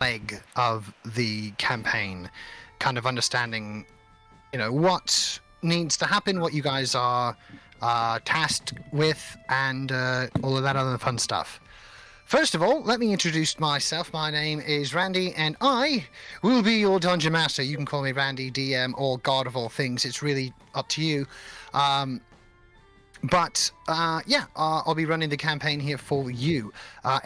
leg of the campaign, kind of understanding, what needs to happen, what you guys are tasked with, and all of that other fun stuff. First of all, let me introduce myself. My name is Randy, and I will be your Dungeon Master. You can call me Randy, DM, or God of all things. It's really up to you. I'll be running the campaign here for you.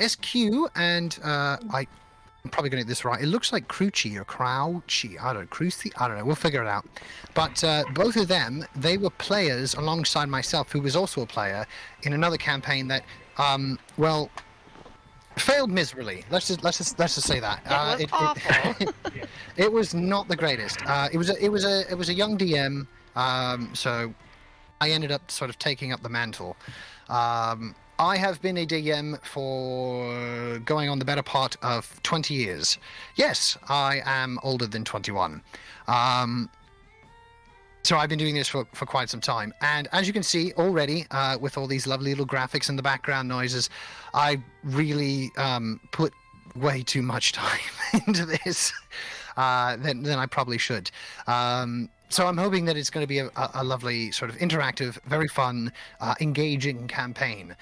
SQ and I'm probably going to get this right. It looks like Crucci or Crouchy. I don't know. Cruci? I don't know. We'll figure it out. But both of them, they were players alongside myself, who was also a player in another campaign that, failed miserably. Let's just say that. It was awful. It was not the greatest. It was a young DM, so I ended up sort of taking up the mantle. I have been a DM for going on the better part of 20 years. Yes, I am older than 21. So I've been doing this for quite some time. And as you can see already, with all these lovely little graphics and the background noises, I really put way too much time into this than I probably should. So I'm hoping that it's going to be a lovely sort of interactive, very fun, engaging campaign.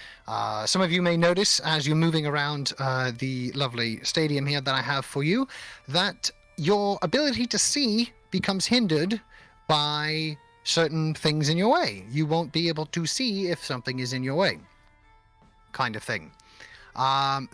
Some of you may notice as you're moving around the lovely stadium here that I have for you, that your ability to see becomes hindered by certain things in your way. You won't be able to see if something is in your way, kind of thing.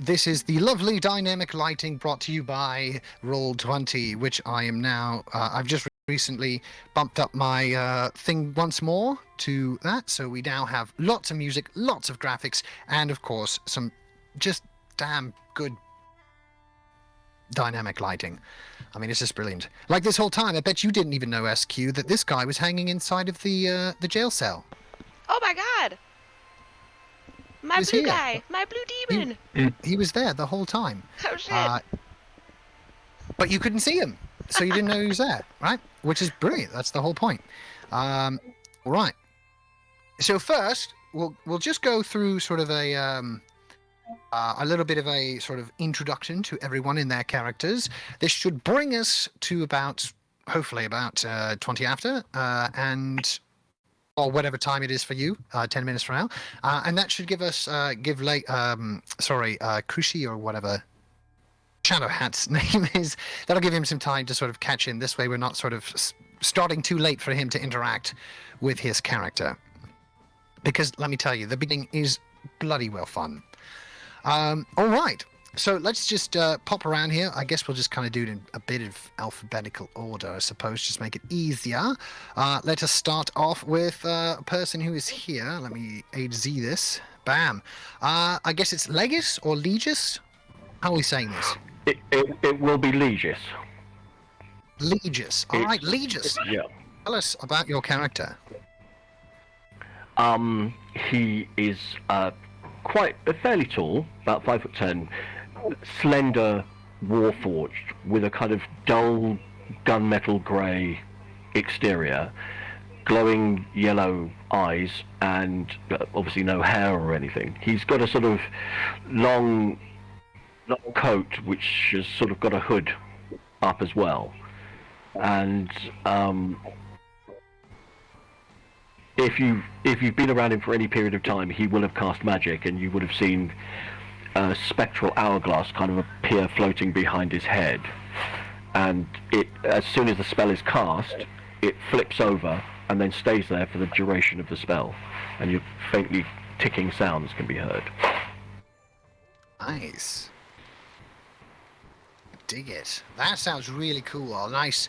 This is the lovely dynamic lighting brought to you by Roll20, which I am now, I've just recently bumped up my thing once more to that, so we now have lots of music, lots of graphics, and of course some just damn good dynamic lighting. I mean, it's just brilliant. Like this whole time, I bet you didn't even know, SQ, that this guy was hanging inside of the jail cell. Oh my god! My blue guy! My blue demon! He was there the whole time. Oh shit! But you couldn't see him, so you didn't know he was there, right? Which is brilliant. That's the whole point. Right. So first, we'll just go through sort of a little bit of a sort of introduction to everyone in their characters. This should bring us to hopefully about 20 after, or whatever time it is for you, 10 minutes from now. And that should give us, Krushi or whatever Shadow Hat's name is. That'll give him some time to sort of catch in. This way we're not sort of starting too late for him to interact with his character. Because let me tell you, the beginning is bloody well fun. All right, so let's just pop around here. I guess we'll just kind of do it in a bit of alphabetical order, I suppose, just make it easier. Let us start off with a person who is here. Let me A-Z this. Bam. I guess it's Legis or Legis? How are we saying this? It will be Legis. Legis. All right, Legis. Yeah. Tell us about your character. He is quite fairly tall, about 5'10", slender, warforged, with a kind of dull gunmetal grey exterior, glowing yellow eyes, and obviously no hair or anything. He's got a sort of long coat which has sort of got a hood up as well, and if you've been around him for any period of time, he will have cast magic, and you would have seen a spectral hourglass kind of appear floating behind his head. And as soon as the spell is cast, it flips over and then stays there for the duration of the spell, and your faintly ticking sounds can be heard. Nice. Dig it. That sounds really cool. Nice,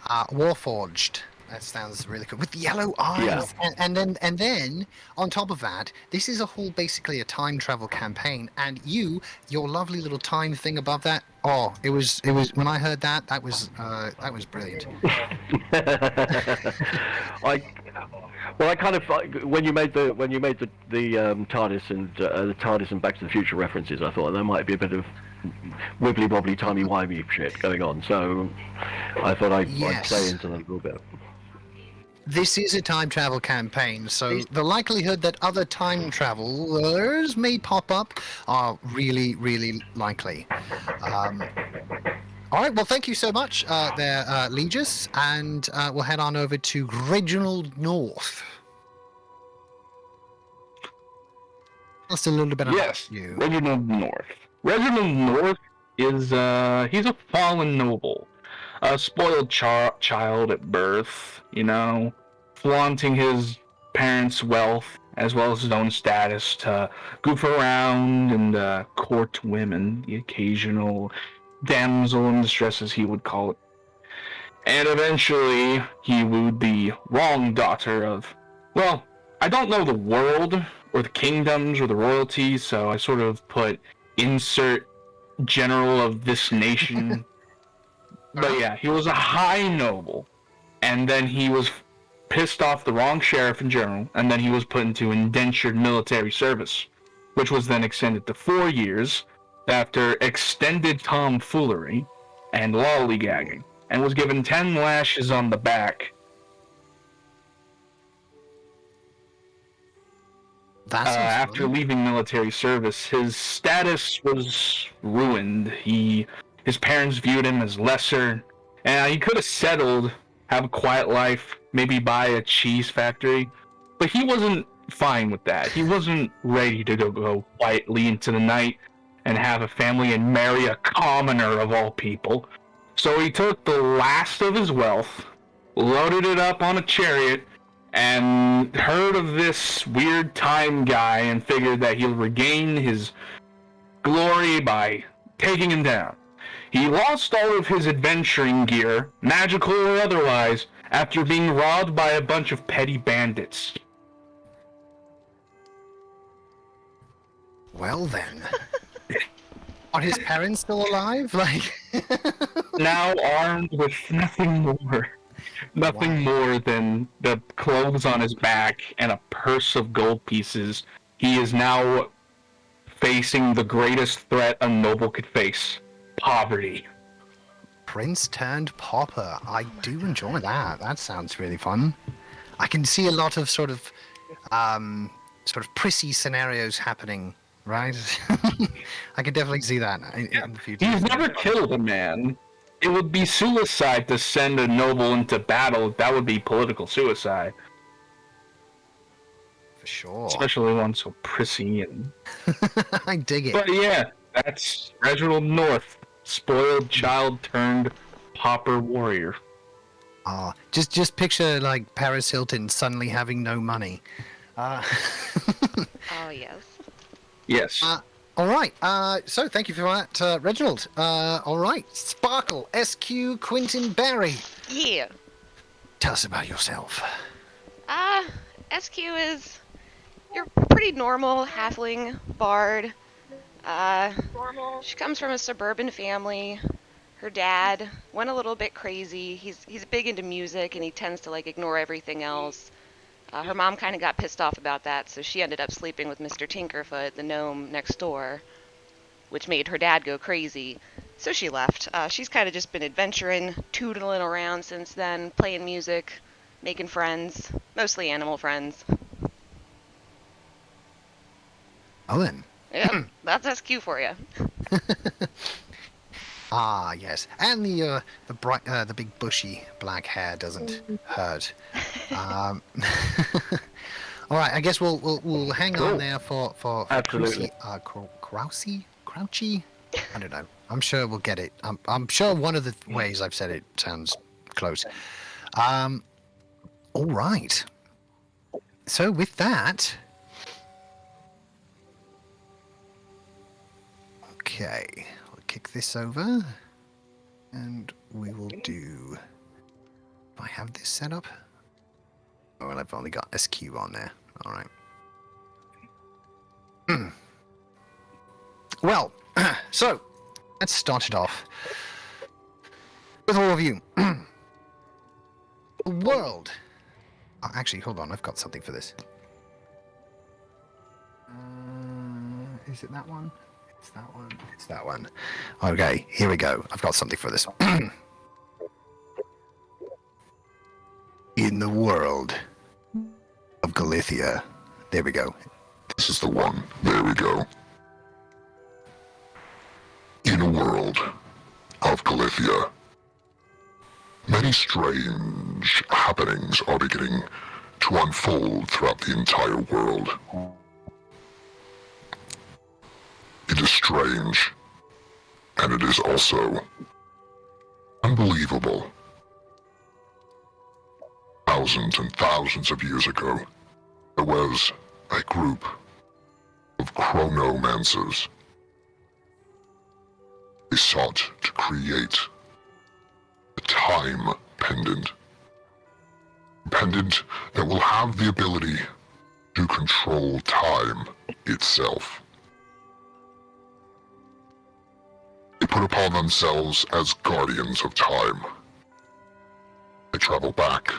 warforged. That sounds really cool. With the yellow eyes. Yeah. And then on top of that, this is basically a time travel campaign. And your lovely little time thing above that. Oh, it was when I heard that was brilliant. I kind of, when you made the TARDIS and the TARDIS and Back to the Future references, I thought there might be a bit of wibbly wobbly timey wimey shit going on. So I thought I'd play into that a little bit. this is a time travel campaign, so the likelihood that other time travelers may pop up are really, really likely. All right, well, thank you so much there, Legis, and we'll head on over to Reginald North. Tell us a little bit Yes, about you. Reginald North. Reginald North is he's a fallen noble, a spoiled child at birth, flaunting his parents' wealth as well as his own status to goof around and court women, the occasional damsel in distress, as he would call it. And eventually, he wooed the wrong daughter of, well, I don't know the world or the kingdoms or the royalty, so I sort of put insert general of this nation. But yeah, he was a high noble, and then he was pissed off the wrong sheriff in general, and then he was put into indentured military service, which was then extended to 4 years after extended tomfoolery and lollygagging, and was given 10 lashes on the back. After leaving military service, his status was ruined. His parents viewed him as lesser, and he could have settled, have a quiet life, maybe buy a cheese factory, but he wasn't fine with that. He wasn't ready to go quietly into the night and have a family and marry a commoner of all people. So he took the last of his wealth, loaded it up on a chariot, and heard of this weird time guy and figured that he'll regain his glory by taking him down. He lost all of his adventuring gear, magical or otherwise, after being robbed by a bunch of petty bandits. Well then. Are his parents still alive? Now armed with nothing more than the clothes on his back and a purse of gold pieces, he is now facing the greatest threat a noble could face: poverty. Prince turned pauper. I do enjoy that. That sounds really fun. I can see a lot of sort of prissy scenarios happening, right? I can definitely see that in the future. He's never killed a man. It would be suicide to send a noble into battle. That would be political suicide. For sure. Especially one so prissy and... I dig it. But yeah, that's Reginald North, spoiled child turned pauper warrior. Just picture like Paris Hilton suddenly having no money. Oh, yes. Yes. All right. So thank you for that, Reginald. All right. Sparkle, SQ, Quentin Barry. Yeah. Tell us about yourself. SQ is your pretty normal halfling bard. She comes from a suburban family. Her dad went a little bit crazy. He's big into music and he tends to ignore everything else. Her mom kind of got pissed off about that, so she ended up sleeping with Mr. Tinkerfoot, the gnome next door, which made her dad go crazy. So she left. She's kind of just been adventuring, tootling around since then, playing music, making friends, mostly animal friends. Oh then. Yep, that's SQ for you. Yes, and the bright, the big bushy black hair doesn't hurt. All right, I guess we'll hang on there for Absolutely. Crouchy. I don't know. I'm sure we'll get it. I'm sure one of the ways I've said it sounds close. All right. So with that, okay. Kick this over, and we will do. Do I have this set up? Oh, well, I've only got SQ on there. All right. Well, so let's start it off with all of you. The world. Oh, actually, hold on. I've got something for this. Is it that one? It's that one. It's that one. Okay, here we go. I've got something for this. in the world of Galicia. There we go. This is the one. There we go. In a world of Galicia, many strange happenings are beginning to unfold throughout the entire world. It is strange, and it is also unbelievable. Thousands and thousands of years ago, there was a group of chronomancers. They sought to create a time pendant. A pendant that will have the ability to control time itself. They put upon themselves as guardians of time. They travel back,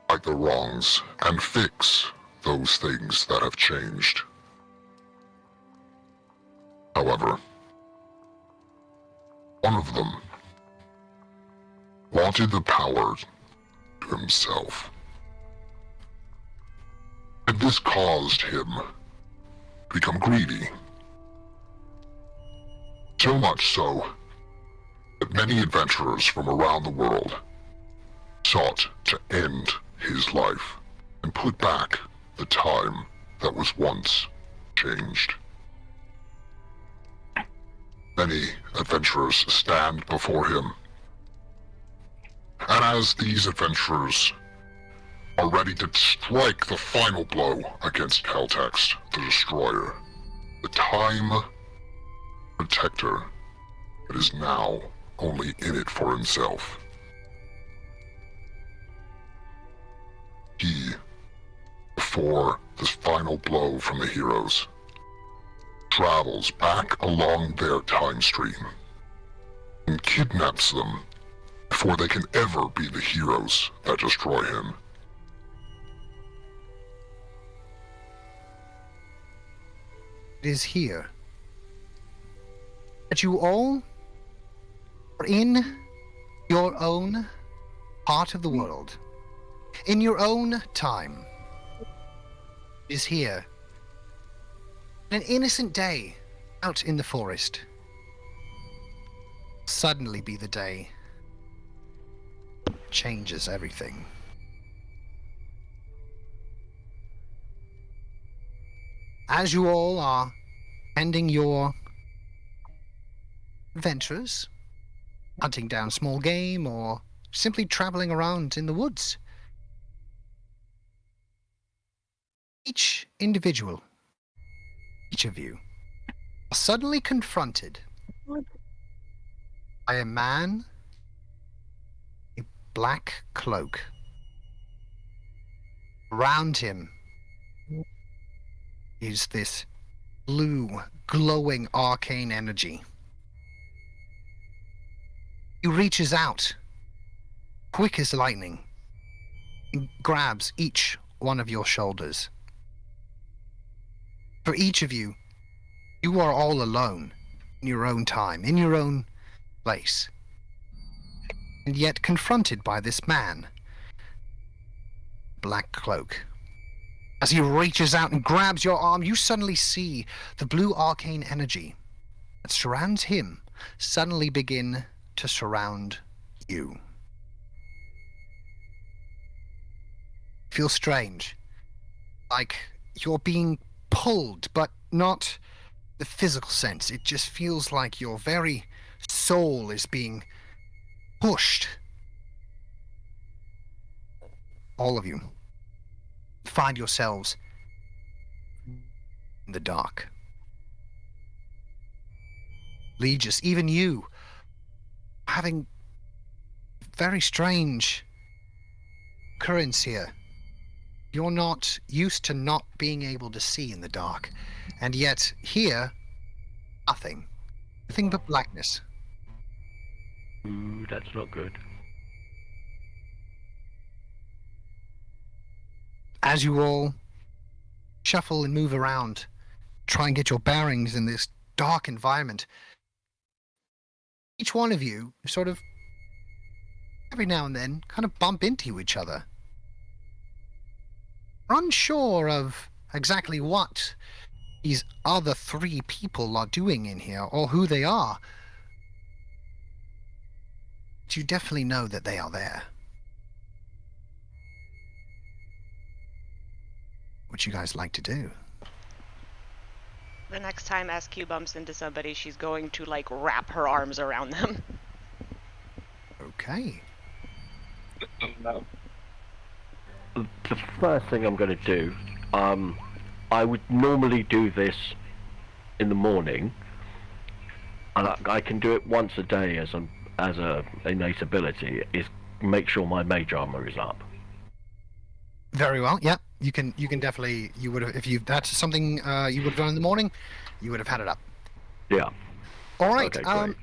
right the wrongs, and fix those things that have changed. However, one of them wanted the power to himself. And this caused him to become greedy. So much so that many adventurers from around the world sought to end his life and put back the time that was once changed. Many adventurers stand before him, and as these adventurers are ready to strike the final blow against Caltex, the Destroyer, the Time Protector that is now only in it for himself, he, before this final blow from the heroes, travels back along their time stream and kidnaps them before they can ever be the heroes that destroy him. It is here that you all are in your own part of the world, in your own time. It is here. An innocent day out in the forest suddenly be the day changes everything. As you all are ending your adventures, hunting down small game or simply traveling around in the woods, each individual, each of you, are suddenly confronted by a man in a black cloak. Around him is this blue, glowing arcane energy. He reaches out, quick as lightning, and grabs each one of your shoulders. For each of you, you are all alone in your own time, in your own place, and yet confronted by this man, black cloak. As he reaches out and grabs your arm, you suddenly see the blue arcane energy that surrounds him suddenly begin to surround you. Feels strange, like you're being pulled, but not the physical sense. It just feels like your very soul is being pushed. All of you find yourselves in the dark. Legis, even you, having very strange occurrence here. You're not used to not being able to see in the dark, and yet here, nothing but blackness. Ooh, that's not good. As you all shuffle and move around, try and get your bearings in this dark environment, each one of you sort of, every now and then, kind of bump into each other. unsure of exactly what these other 3 people are doing in here or who they are. But you definitely know that they are there. What you guys like to do? The next time SQ bumps into somebody, she's going to, like, wrap her arms around them. Okay. No. The first thing I'm going to do, I would normally do this in the morning, and I can do it once a day as a innate ability, is make sure my mage armor is up. Very well. Yeah, you can definitely, you would have, if you, that's something you would have done in the morning, you would have had it up. Yeah. All right. Okay, great.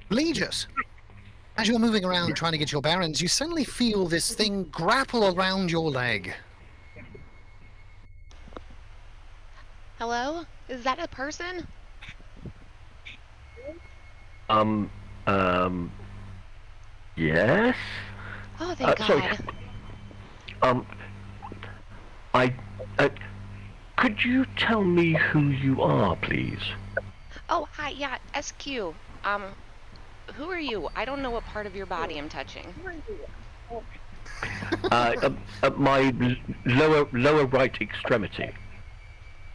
Legis, as you're moving around trying to get your bearings, you suddenly feel this thing grapple around your leg. Hello? Is that a person? Yes? Oh, thank God. Sorry. Could you tell me who you are, please? Oh, hi, yeah, SQ. Who are you? I don't know what part of your body I'm touching. My lower right extremity.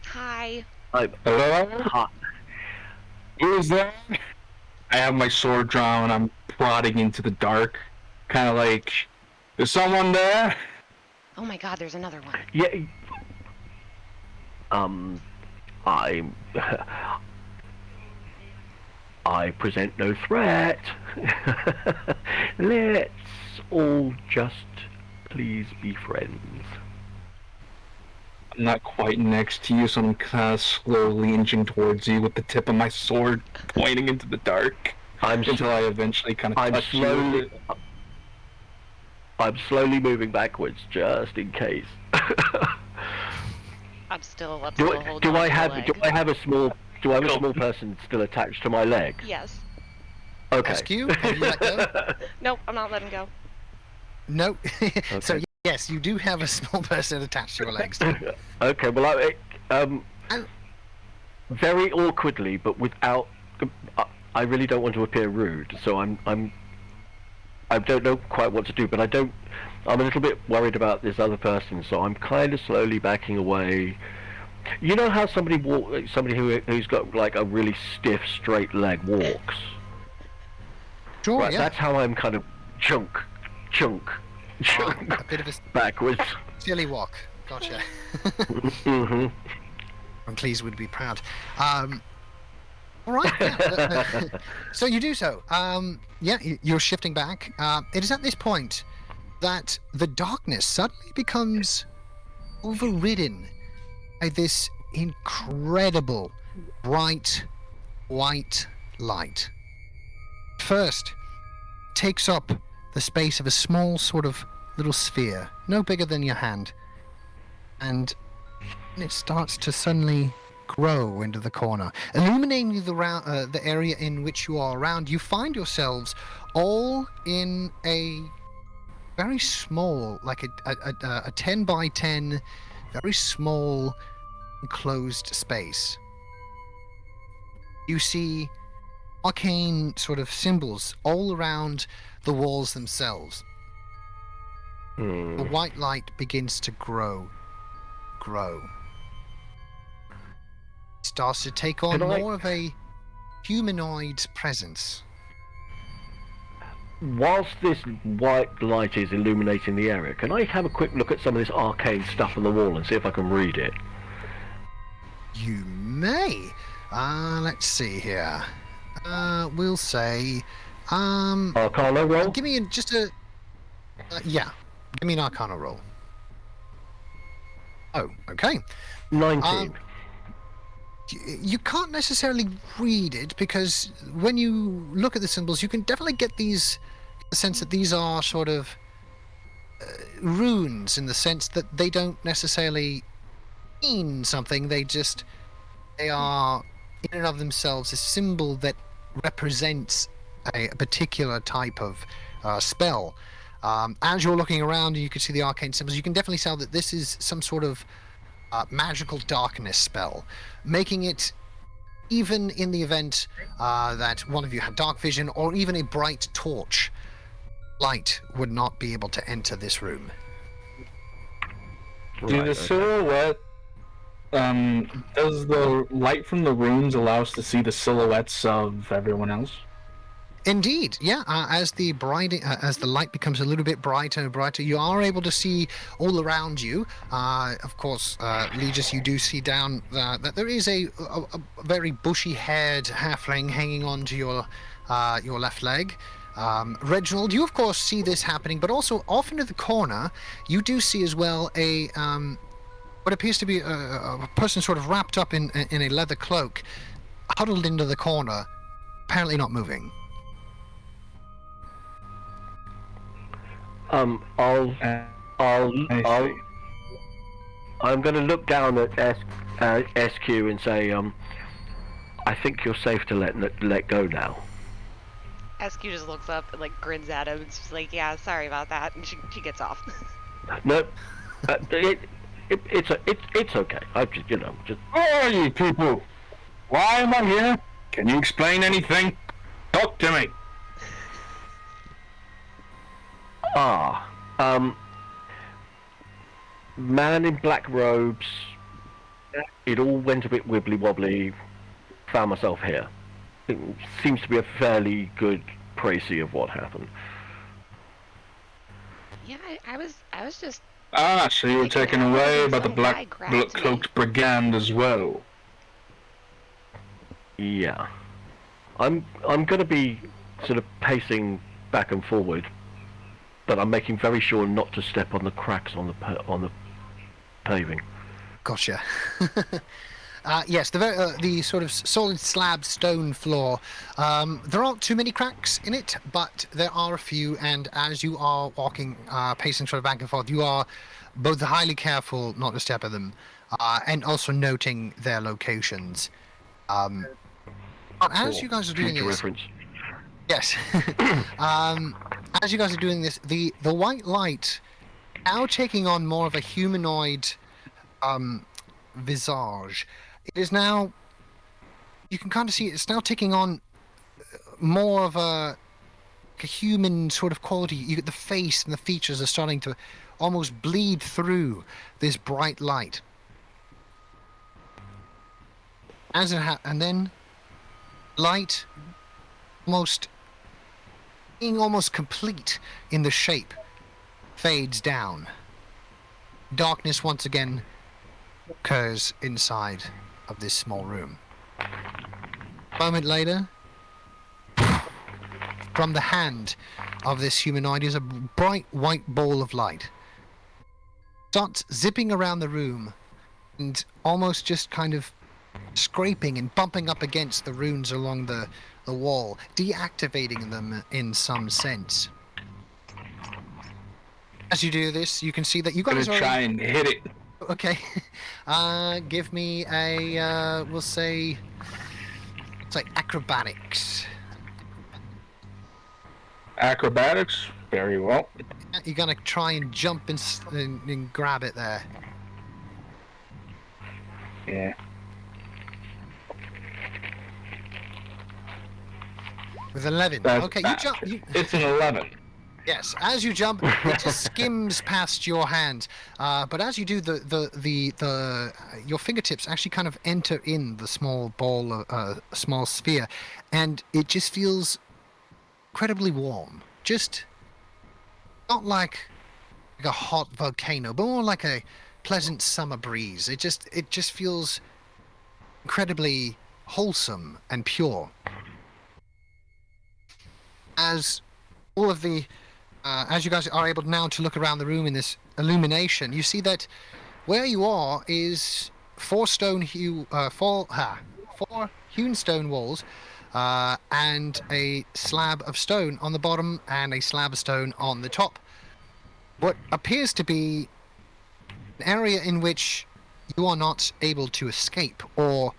Hi. Hello? Hi. Who is that? I have my sword drawn and I'm prodding into the dark. Kind of like, is someone there? Oh my God, there's another one. Yeah. I present no threat. Let's all just please be friends. I'm not quite next to you, so I'm kind of slowly inching towards you with the tip of my sword pointing into the dark. Until I eventually kind of touch you. I'm slowly moving backwards, just in case. I'm still Do holding I on to have the leg. a small person still attached to my leg? Yes. Okay. SQ, have you let go? Nope, I'm not letting go. No. So Okay. yes, you do have a small person attached to your legs. Okay. Well, very awkwardly, but without. I really don't want to appear rude, so I don't know quite what to do, but I'm a little bit worried about this other person, so I'm kind of slowly backing away. You know how somebody who's got like a really stiff, straight leg walks? Sure, Right, yeah. that's how I'm kind of chunk, A bit of a backwards. silly walk. Gotcha. Mm-hmm. And Cleese would be proud. All right. Yeah. So you do so. Yeah, you're shifting back. It is at this point that the darkness suddenly becomes overridden by this incredible bright white light. First, takes up the space of a small sort of little sphere, no bigger than your hand, and it starts to suddenly grow into the corner, illuminating the area in which you are around. You find yourselves all in a very small, like a 10 by 10, very small enclosed space. You see arcane sort of symbols all around the walls themselves. The white light begins to grow. Starts to take on more of a humanoid presence. Whilst this white light is illuminating the area, can I have a quick look at some of this arcane stuff on the wall and see if I can read it? You may. Let's see here. We'll say. Arcana roll? Give me just a. Yeah. Give me an Arcana roll. Oh, okay. 19. You can't necessarily read it because when you look at the symbols, you can definitely get the sense that these are sort of runes, in the sense that they don't necessarily mean something. They are in and of themselves a symbol that represents a particular type of spell. As you're looking around and you can see the arcane symbols, you can definitely tell that this is some sort of magical darkness spell, making it, even in the event that one of you had dark vision or even a bright torch, light would not be able to enter this room. Do the silhouette, does the light from the rooms allow us to see the silhouettes of everyone else? Indeed, yeah. As the light becomes a little bit brighter and brighter, you are able to see all around you. Of course, Legis, you do see down that there is a very bushy-haired halfling hanging onto your left leg. Reginald, you of course see this happening, but also off into the corner, you do see as well a what appears to be a person sort of wrapped up in a leather cloak, huddled into the corner, apparently not moving. I'm gonna look down at SQ and say, I think you're safe to let go now. SQ just looks up and like grins at him. It's just like, yeah, sorry about that, and she gets off. No, it's okay. I just, just. Who are you people? Why am I here? Can you explain anything? Talk to me. Man in black robes. It all went a bit wibbly wobbly. Found myself here. It seems to be a fairly good précis of what happened. Yeah, I was just. So you were taken away by the black cloaked brigand as well. Yeah. I'm gonna be sort of pacing back and forward, but I'm making very sure not to step on the cracks on the paving. Gotcha. Yes, the sort of solid slab stone floor. There aren't too many cracks in it, but there are a few. And as you are walking, pacing sort of back and forth, you are both highly careful not to step on them, and also noting their locations. But as you guys are doing this, reference. yes. As you guys are doing this, the white light now taking on more of a humanoid visage. It is now, you can kind of see it's now taking on more of a human sort of quality. You get the face and the features are starting to almost bleed through this bright light. And then light being almost complete in the shape fades down. Darkness once again occurs inside of this small room. A moment later, from the hand of this humanoid is a bright white ball of light. Starts zipping around the room and almost just kind of scraping and bumping up against the runes along the wall, deactivating them in some sense. As you do this, you can see that you guys are try and hit it. Okay. Give me a, we'll say, it's like acrobatics. Acrobatics? Very well. You're gonna try and jump and grab it there. Yeah. With 11. Okay, you jump. It's an 11. Yes, as you jump, it just skims past your hand. But as you do, your fingertips actually kind of enter in the small ball, small sphere, and it just feels incredibly warm. Just not like a hot volcano, but more like a pleasant summer breeze. It just feels incredibly wholesome and pure. As all of the as you guys are able now to look around the room in this illumination, you see that where you are is four hewn stone walls, and a slab of stone on the bottom and a slab of stone on the top. What appears to be an area in which you are not able to escape, or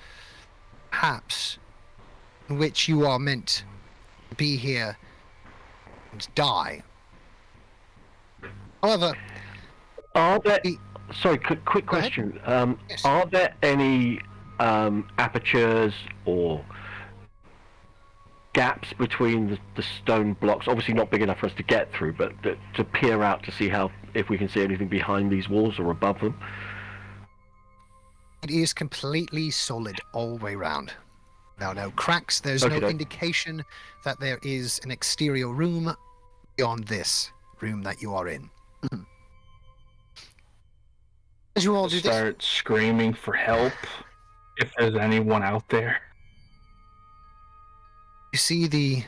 perhaps in which you are meant to be here and die. However, Are there? the, Sorry, quick go ahead. question. Yes. Are there any apertures or gaps between the stone blocks? Obviously, not big enough for us to get through, but to peer out to see if we can see anything behind these walls or above them. It is completely solid all the way round. Now, no cracks. There's no Okey-doke. indication that there is an exterior room beyond this room that you are in. As you all do this, Start screaming for help if there's anyone out there. you see the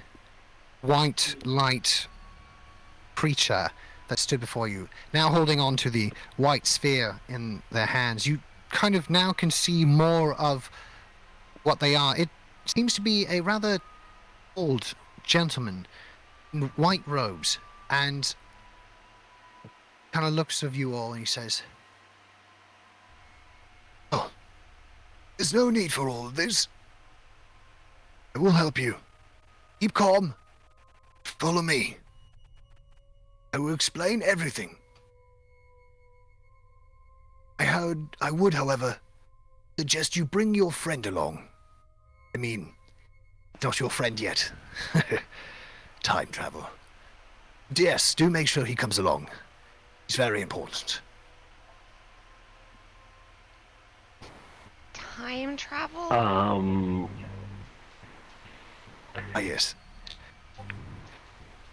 white light creature that stood before you, now holding on to the white sphere in their hands. You kind of now can see more of what they are. It seems to be a rather old gentleman in white robes, and kind of looks of you all and he says, "Oh, there's no need for all of this. I will help you. Keep calm. Follow me. I will explain everything. I would, however, suggest you bring your friend along. I mean, not your friend yet. Time travel. Yes, do make sure he comes along. It's very important." Time travel? Ah, yes.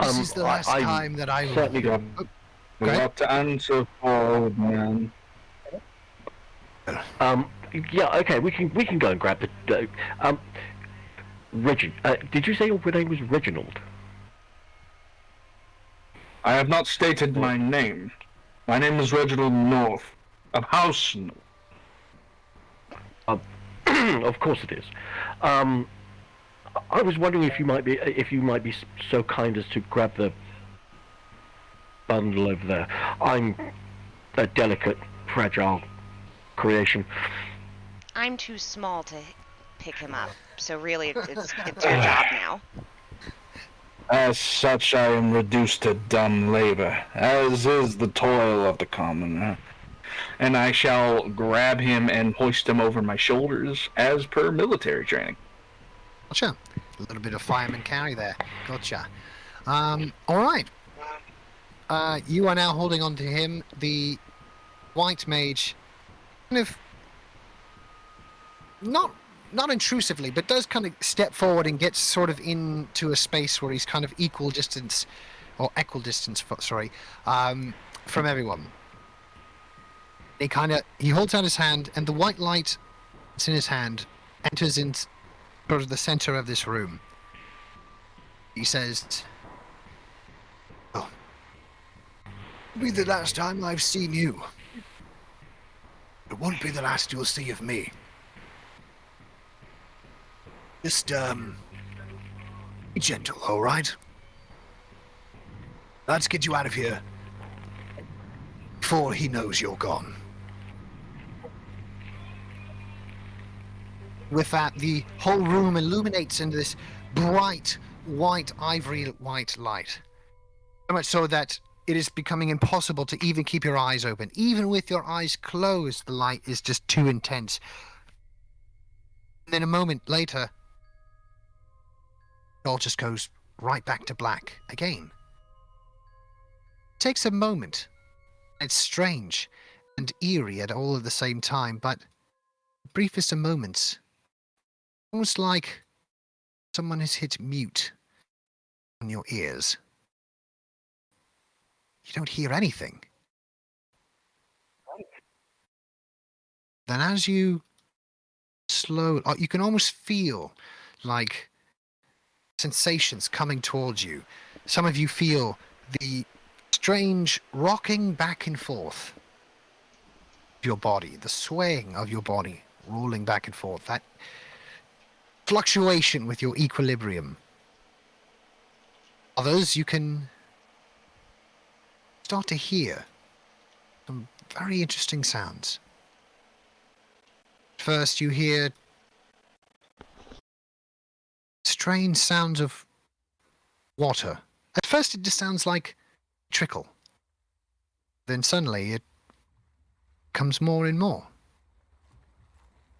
This is the last I time that I will... certainly got. We Go ahead. got to answer for old man. Yeah, okay, we can go and grab the. Did you say your name was Reginald? I have not stated my name. My name is Reginald North of House North. Of course it is. I was wondering if you might be so kind as to grab the bundle over there. I'm a delicate, fragile creation. I'm too small to pick him up, so really it's your job now. As such, I am reduced to dumb labor, as is the toil of the commoner. And I shall grab him and hoist him over my shoulders, as per military training. Gotcha. A little bit of fireman carry there. Gotcha. All right. You are now holding on to him. The white mage kind of not intrusively, but does kind of step forward and gets sort of into a space where he's kind of equidistant from everyone. He holds out his hand, and the white light that's in his hand enters in sort of the center of this room. He says, "Oh, it'll be the last time I've seen you. It won't be the last you'll see of me. Just, be gentle, all right? Let's get you out of here before he knows you're gone." With that, the whole room illuminates into this bright, white, ivory white light. So much so that it is becoming impossible to even keep your eyes open. Even with your eyes closed, the light is just too intense. And then a moment later, it all just goes right back to black again. It takes a moment. It's strange and eerie at all at the same time, but the briefest of moments, almost like someone has hit mute on your ears. You don't hear anything. Then as you you can almost feel like sensations coming towards you. Some of you feel the strange rocking back and forth of your body, the swaying of your body, rolling back and forth, that fluctuation with your equilibrium. Others you can start to hear some very interesting sounds. First you hear strange sounds of water. At first it just sounds like trickle. Then suddenly it comes more and more.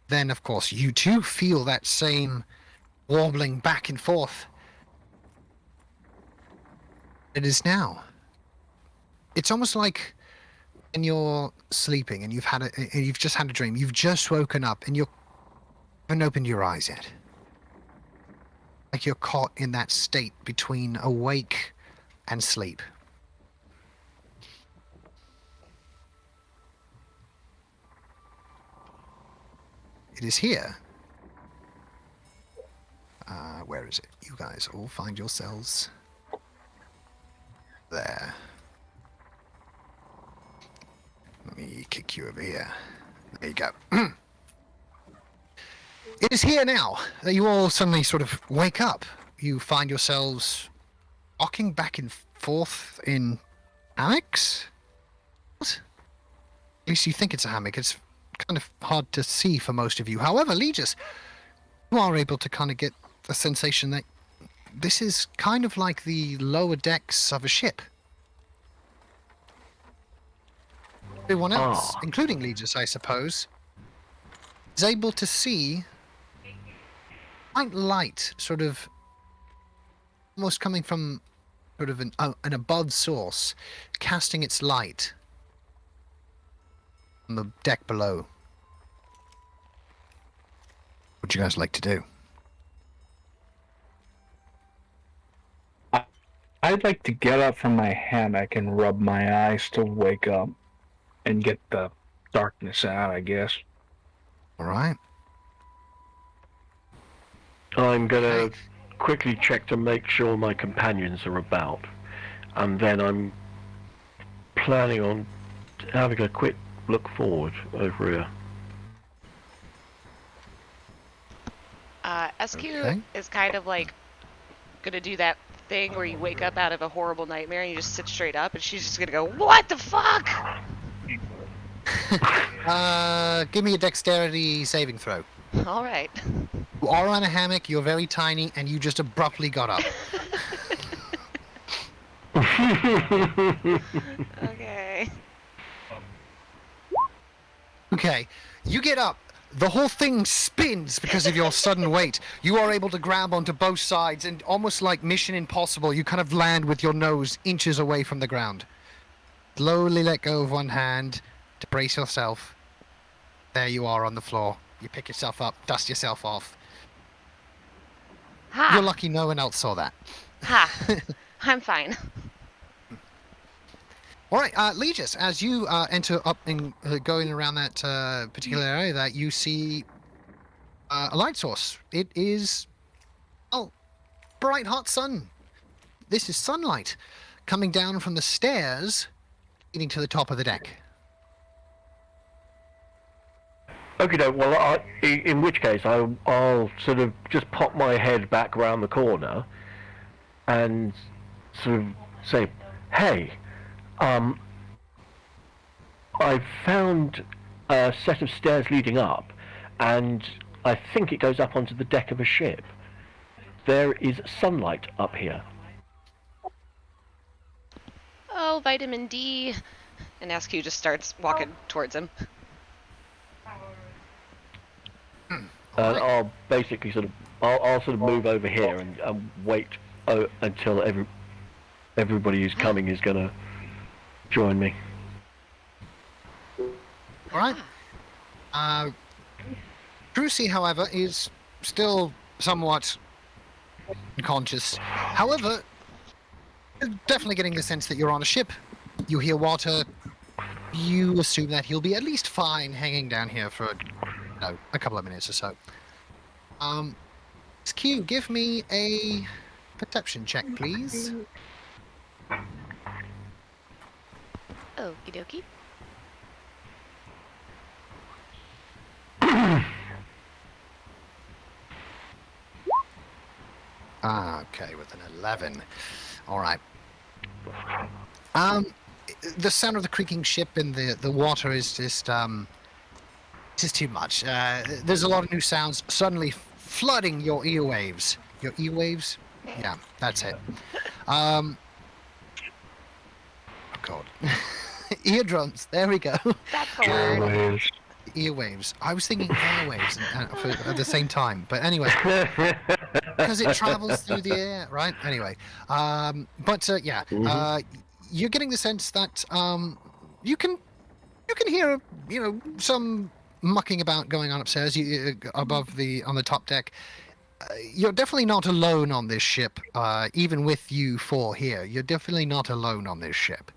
Then, of course, you too feel that same warbling back and forth. It is now. It's almost like when you're sleeping and you've just had a dream. You've just woken up and you haven't opened your eyes yet. Like you're caught in that state between awake and sleep. It is here. Where is it? You guys all find yourselves there. Let me kick you over here. There you go. It is here now that you all suddenly sort of wake up. You find yourselves rocking back and forth in hammocks? What? At least you think it's a hammock. It's kind of hard to see for most of you. However, Legis, you are able to kind of get the sensation that this is kind of like the lower decks of a ship. Everyone else, including Legis, I suppose, is able to see quite light, sort of almost coming from sort of an above source, casting its light on the deck below. What would you guys like to do? I'd like to get up from my hammock and rub my eyes to wake up and get the darkness out, I guess. All right. I'm gonna quickly check to make sure my companions are about, and then I'm planning on having a quick look forward over here. SQ Okay. is kind of like gonna do that thing where you wake up out of a horrible nightmare and you just sit straight up, and she's just gonna go, "What the fuck?" Give me a dexterity saving throw. All right. You are on a hammock, you're very tiny, and you just abruptly got up. Okay. Okay, you get up. The whole thing spins because of your sudden weight. You are able to grab onto both sides, and almost like Mission Impossible, you kind of land with your nose inches away from the ground. Slowly let go of one hand to brace yourself. There you are on the floor. You pick yourself up, dust yourself off. Ha! You're lucky no one else saw that. Ha! I'm fine. All right, Legis, as you enter up and going around that particular area, that you see a light source. It is, bright hot sun. This is sunlight coming down from the stairs leading to the top of the deck. Okay, well, in which case I'll sort of just pop my head back around the corner and sort of say, "Hey, I found a set of stairs leading up, and I think it goes up onto the deck of a ship. There is sunlight up here." Oh, vitamin D. And SQ just starts walking towards him. I'll basically I'll sort of move over here and wait until everybody who's coming is gonna join me. All right. Trucy, however, is still somewhat unconscious. However, definitely getting the sense that you're on a ship. You hear water. You assume that he'll be at least fine hanging down here for a couple of minutes or so. Q, give me a perception check, please. Okie dokie. Okay, with an 11. All right. The sound of the creaking ship and the water is just too much. There's a lot of new sounds suddenly flooding your earwaves. Your earwaves? Yeah, that's it. Oh God. Eardrums. There we go. That's the word. Airwaves. Earwaves. I was thinking airwaves at the same time. But anyway, because it travels through the air, right? Anyway, yeah, you're getting the sense that you can hear some mucking about going on upstairs. Above on the top deck. You're definitely not alone on this ship. Even with you four here, you're definitely not alone on this ship.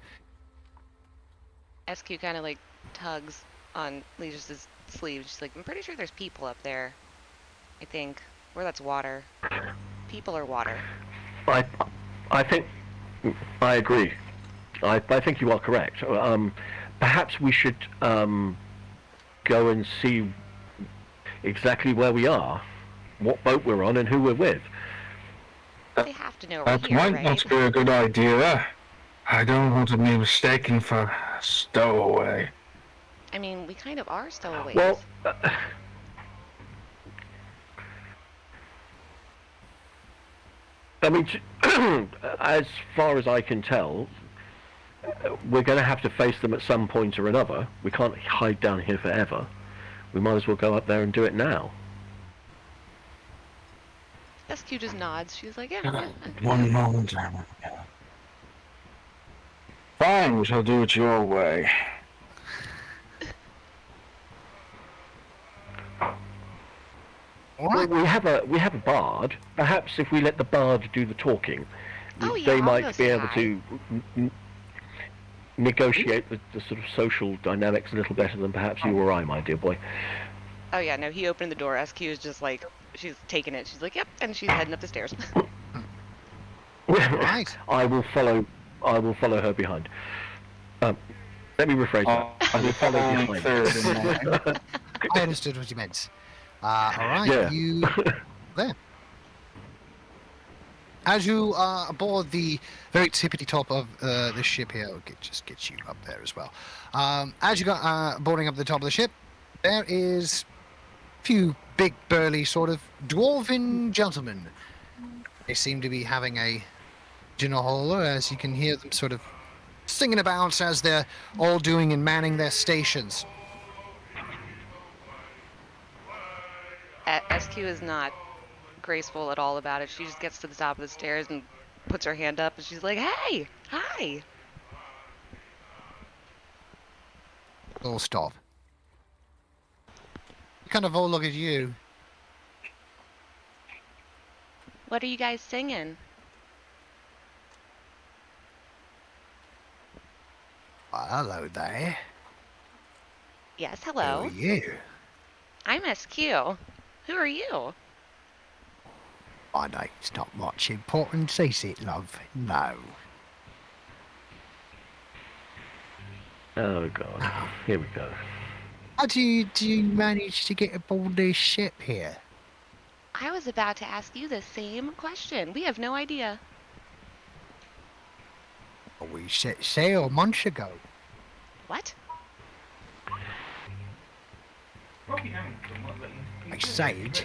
SQ kind of like tugs on Legion's sleeve. She's like, I'm pretty sure there's people up there. I think. Or that's water. People or water. I think I agree. I think you are correct. Perhaps we should go and see exactly where we are, what boat we're on, and who we're with. They have to know we're That here, might right? not be a good idea. I don't want to be mistaken for a stowaway. I mean, we kind of are stowaways. Well, I mean, as far as I can tell, we're going to have to face them at some point or another. We can't hide down here forever. We might as well go up there and do it now. SQ just nods. She's like, yeah. One moment. Fine, we shall do it your way. Well, we have a bard. Perhaps if we let the bard do the talking, Oh, yeah, they I'll go might be say able hi. to negotiate the sort of social dynamics a little better than perhaps you or I, my dear boy. Oh, yeah, no, he opened the door. SQ is just like, she's taking it. She's like, yep, and she's heading up the stairs. Right. I will follow her behind. Let me rephrase that. I will follow behind. Third in line. I understood what you meant. All right, Yeah. you there. As you aboard the very tippity top of the ship here, just get you up there as well. As you got boarding up the top of the ship, there is a few big burly sort of dwarven gentlemen. They seem to be having a dinner hauler, as you can hear them sort of singing about as they're all doing and manning their stations. SQ is not graceful at all about it. She just gets to the top of the stairs and puts her hand up, and she's like, hey, hi. All stop. Kind of all look at you. What are you guys singing? Well, hello there. Yes, Who hello. are you? I'm SQ. Who are you? My name's not much importance, is it, love? No. Oh God, here we go. How do you manage to get aboard this ship here? I was about to ask you the same question. We have no idea. Well, we set sail months ago. What? I said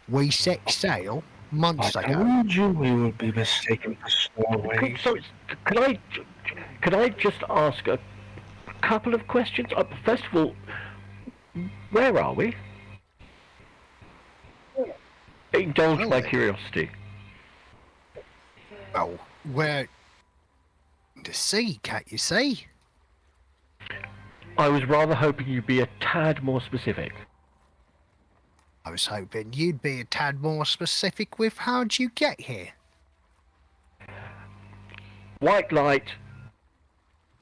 we set sail months I ago. told you we would be mistaken for stowaways. So, can I just ask a couple of questions? First of all, where are we? Indulge my curiosity. Well, we're to sea, can't you see? I was rather hoping you'd be a tad more specific. I was hoping you'd be a tad more specific with how'd you get here. White light,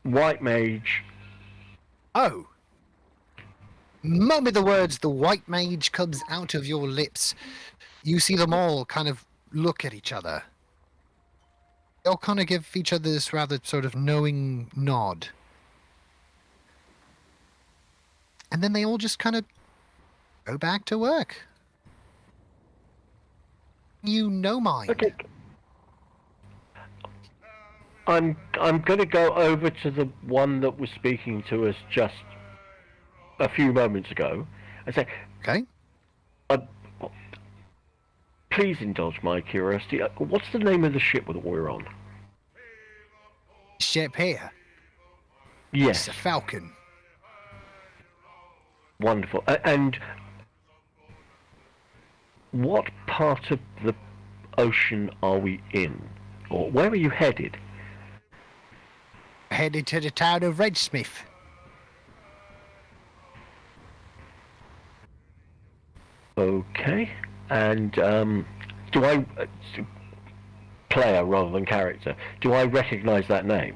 white mage. Oh. Moment the words the white mage comes out of your lips, you see them all kind of look at each other. They'll kind of give each other this rather sort of knowing nod. And then they all just kind of go back to work. You know mine. Okay. I'm going to go over to the one that was speaking to us just a few moments ago and say, Okay. please indulge my curiosity. What's the name of the ship that we're on? Ship here. Yes. It's a falcon. Wonderful. And what part of the ocean are we in? Or where are you headed? Headed to the town of Redsmith. Okay. And do I... player rather than character. Do I recognise that name?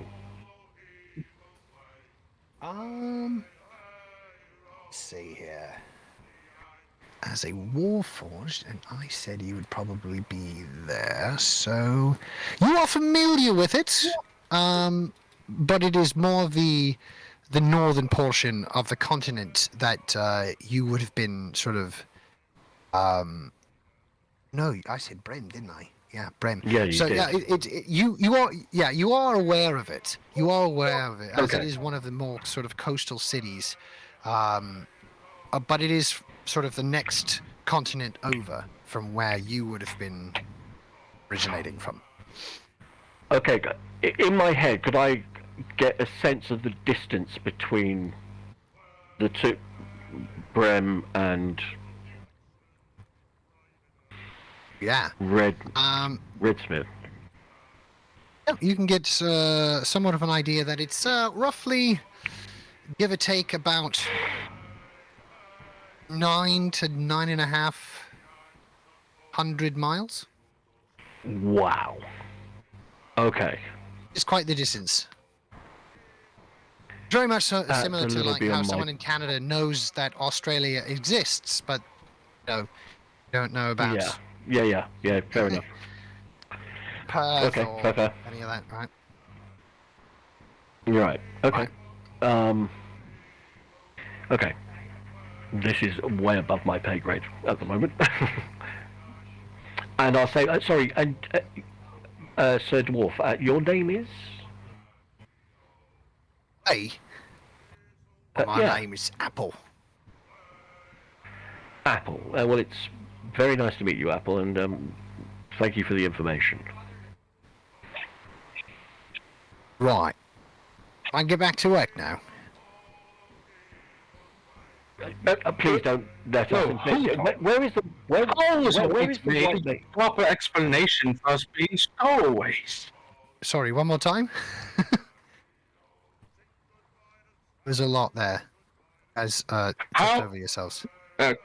Let's see here. As a Warforged, and I said you would probably be there, so you are familiar with it. But it is more the northern portion of the continent that you would have been sort of. No, I said Brem, didn't I? Yeah, Brem. Yeah, you so did. yeah, you are aware of it. You are aware of it, as it Okay. is one of the more sort of coastal cities. But it is sort of the next continent over from where you would have been originating from. Okay, in my head, could I get a sense of the distance between the two, Brem and Yeah. Redsmith? You can get somewhat of an idea that it's roughly, give or take, about 9 to 9.5 miles. Wow. Okay. It's quite the distance. Very much That's similar a to little like how beyond my- someone in Canada knows that Australia exists, but don't know about Yeah. Fair enough. Perth Okay, or fair. any of that, right? Right. Okay. Right. Okay. This is way above my pay grade at the moment. And I'll say, sorry, and Sir Dwarf, your name is? Hey, my yeah. name is Apple. Apple. Well, it's very nice to meet you, Apple, and thank you for the information. Right. I can get back to work now. Please don't let us. No, hold on. Where is the where? How was where is it the made white a proper explanation for us being stowaways? Sorry, one more time. There's a lot there. As just How? over yourselves. Okay.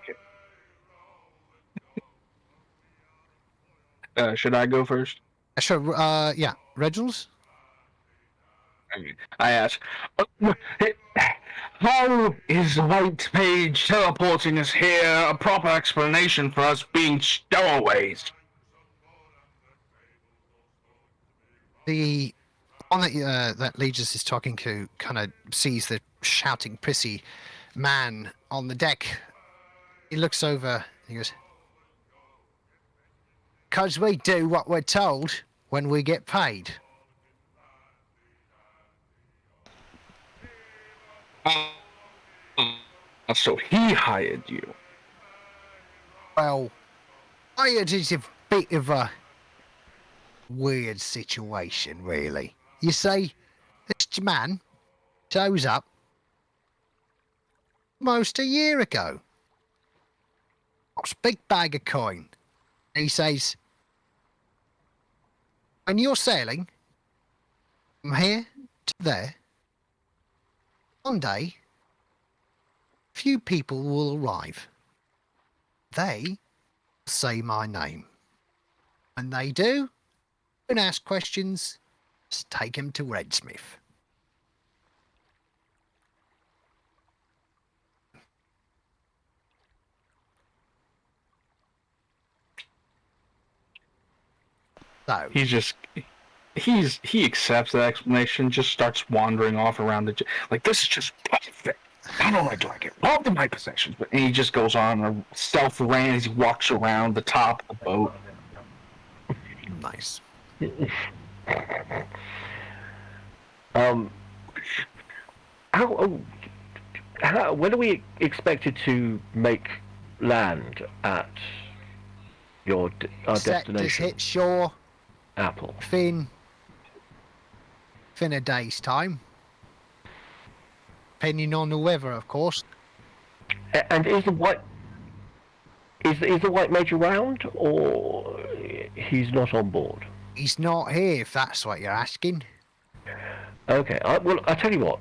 Should I go first? Sure. Yeah, Reginald's. I ask, how is the White Mage teleporting us here a proper explanation for us being stowaways? The one that Legis is talking to kind of sees the shouting, prissy man on the deck. He looks over and he goes, "'Cause we do what we're told when we get paid." So he hired you. Well, it is a bit of a weird situation, really. You see, this man shows up almost a year ago. Got a big bag of coin. He says, when you're sailing from here to there, one day, a few people will arrive. They say my name. When they do, don't ask questions, just take him to Redsmith. So, He accepts that explanation, just starts wandering off around like, this is just perfect. Not only do I get robbed of my possessions, but and he just goes on a stealth ran as he walks around the top of the boat. nice. When are we expected to make land at our Set destination? just hit shore Apple. within a day's time. depending on the weather, of course. And is the white mage around, or he's not on board? He's not here, if that's what you're asking. Okay. Well, I tell you what.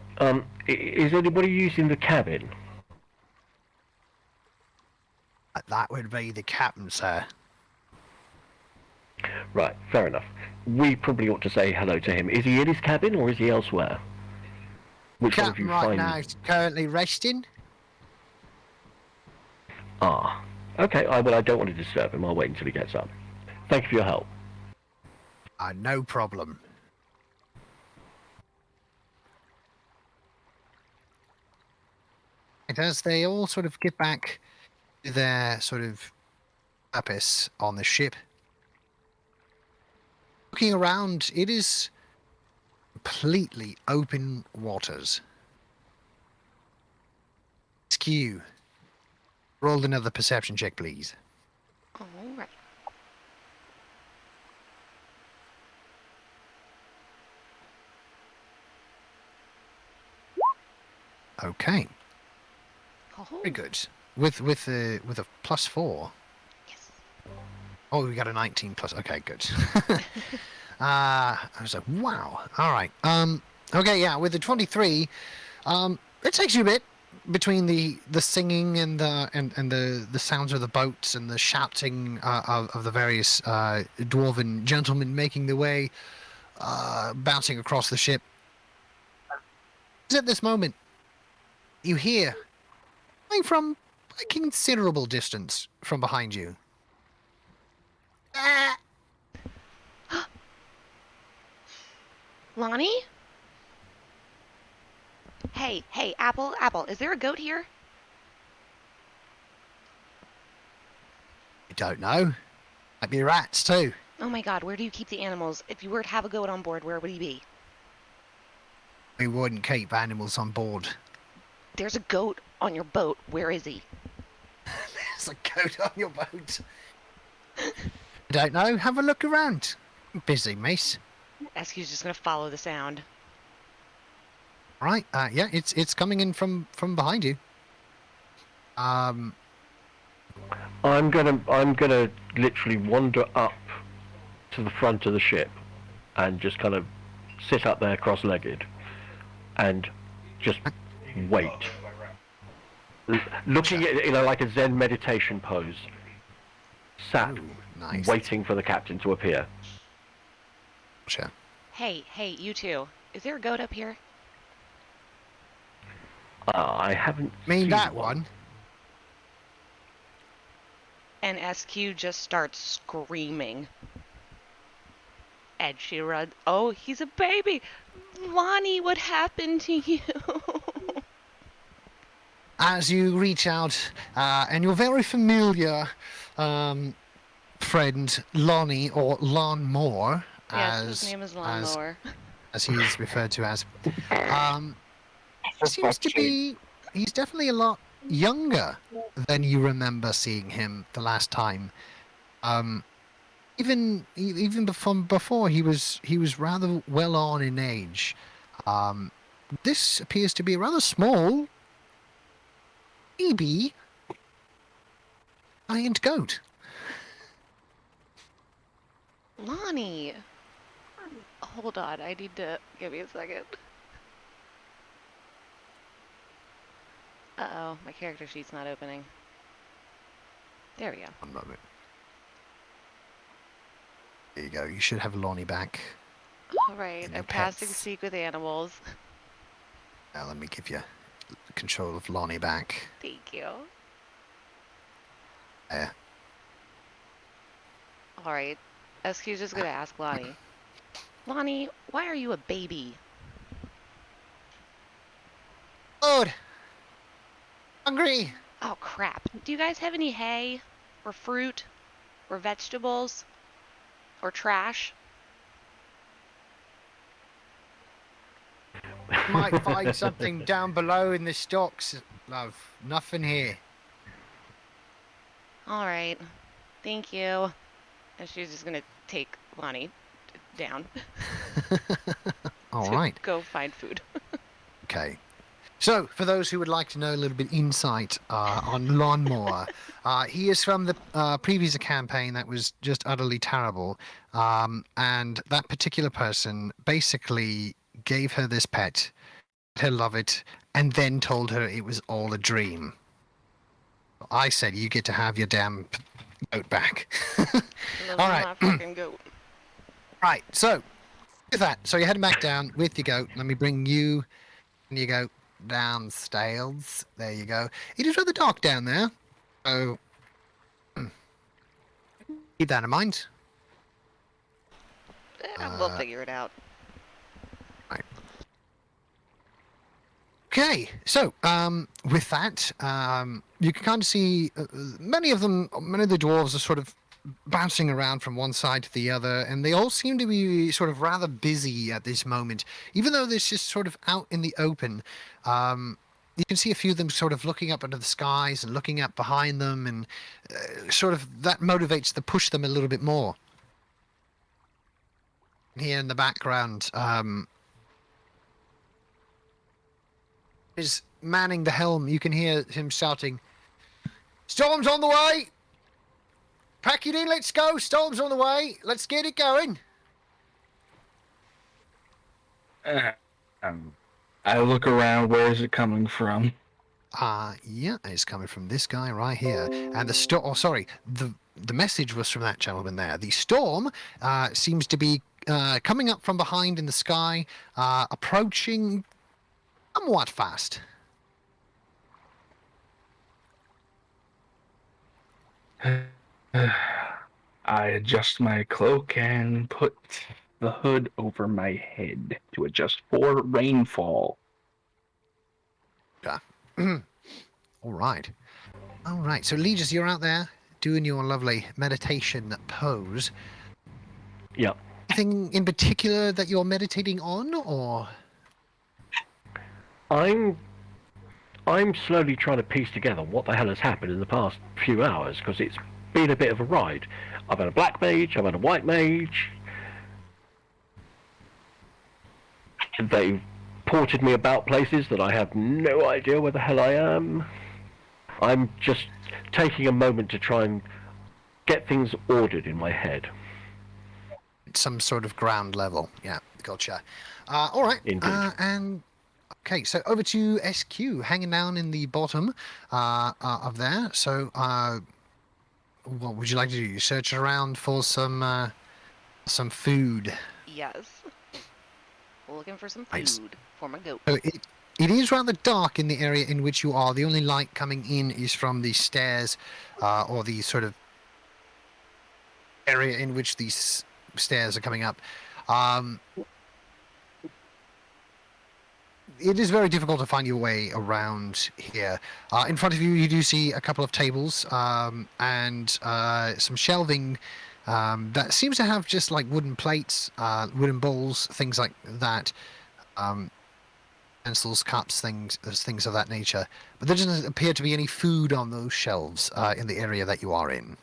Is anybody using the cabin? That would be the captain, sir. Right. Fair enough. We probably ought to say hello to him. Is he in his cabin or is he elsewhere? Which one of Captain you right find? now is currently resting. Ah. Okay. Well, I don't want to disturb him. I'll wait until he gets up. Thank you for your help. No problem. And as they all sort of get back to their sort of purpose on the ship, looking around, it is completely open waters. Skew. Roll another perception check, please. All right. Okay, Oh, very good. With a +4. yes. Oh, we got a 19 plus. Okay, good. I was like, wow. All right. Okay, yeah. With the 23, it takes you a bit between the singing and the sounds of the boats and the shouting of the various dwarven gentlemen making their way, bouncing across the ship. At this moment, you hear, coming from a considerable distance from behind you. Lonnie? Hey, Apple, is there a goat here? I don't know. Might be rats too. Oh my god, where do you keep the animals? If you were to have a goat on board, where would he be? We wouldn't keep animals on board. There's a goat on your boat. Where is he? There's a goat on your boat. I don't know. Have a look around. Busy, miss. SQ's just gonna follow the sound. Right. Yeah, it's coming in from behind you. I'm gonna literally wander up to the front of the ship and just kind of sit up there cross-legged and just wait, looking at like a Zen meditation pose, sat Ooh, nice. waiting for the captain to appear. Sure. Hey, you two. Is there a goat up here? I haven't Mean seen that one? And SQ just starts screaming. And she runs. Oh, he's a baby! Lonnie, what happened to you? As you reach out, and your very familiar friend Lonnie, or Lon Moore, Yes, his name is as Lawnmower. as he's referred to as, seems to be. He's definitely a lot younger than you remember seeing him the last time. Even before he was rather well on in age. This appears to be a rather small, maybe giant goat. Lonnie! Hold on, I need to... Give me a second. Uh-oh, my character sheet's not opening. There we go. One moment. There you go. You should have Lonnie back. Alright, And your I'm passing pets. Seek with animals. Now let me give you control of Lonnie back. Thank you. There. Alright, SQ's just gonna ask Lonnie. Lonnie, why are you a baby? Lord! Hungry! Oh crap. Do you guys have any hay? Or fruit? Or vegetables? Or trash? Might find something down below in the stocks, love. Nothing here. Alright. Thank you. And she's just gonna take Lonnie down All to right. go find food. Okay. So, for those who would like to know a little bit insight on Lawnmower, he is from the previous campaign that was just utterly terrible. And that particular person basically gave her this pet, let her love it, and then told her it was all a dream. I said, you get to have your damn goat back. Love All me right. my fucking goat. Right, so with that, so you're heading back down with your goat. Let me bring you and your goat downstairs. There you go. It is rather dark down there, so keep that in mind. We'll figure it out. Okay, so with that, you can kind of see many of the dwarves are sort of bouncing around from one side to the other, and they all seem to be sort of rather busy at this moment. Even though this is sort of out in the open, you can see a few of them sort of looking up into the skies and looking up behind them, and sort of that motivates to push them a little bit more. Here in the background, is manning the helm. You can hear him shouting, "Storm's on the way! Pack it in, let's go! Storm's on the way! Let's get it going!" I look around. Where is it coming from? Yeah, it's coming from this guy right here. And the storm, oh, sorry, the message was from that gentleman there. The storm seems to be coming up from behind in the sky, approaching somewhat fast. I adjust my cloak and put the hood over my head to adjust for rainfall. All right. All right. So, Legis, you're out there doing your lovely meditation pose. Yeah. Anything in particular that you're meditating on, or? I'm slowly trying to piece together what the hell has happened in the past few hours, because it's been a bit of a ride. I've had a black mage, I've had a white mage. They've ported me about places that I have no idea where the hell I am. I'm just taking a moment to try and get things ordered in my head. Some sort of ground level. Yeah, gotcha. All right. Indeed. And okay, so over to SQ, hanging down in the bottom of there. So, what would you like to do? You search around for some food. Yes. Looking for some Nice. food for my goat. So it is rather dark in the area in which you are. The only light coming in is from the stairs, or the sort of area in which these stairs are coming up. It is very difficult to find your way around here. In front of you, you do see a couple of tables and some shelving that seems to have just like wooden plates, wooden bowls, things like that. Pencils, cups, things of that nature. But there doesn't appear to be any food on those shelves in the area that you are in.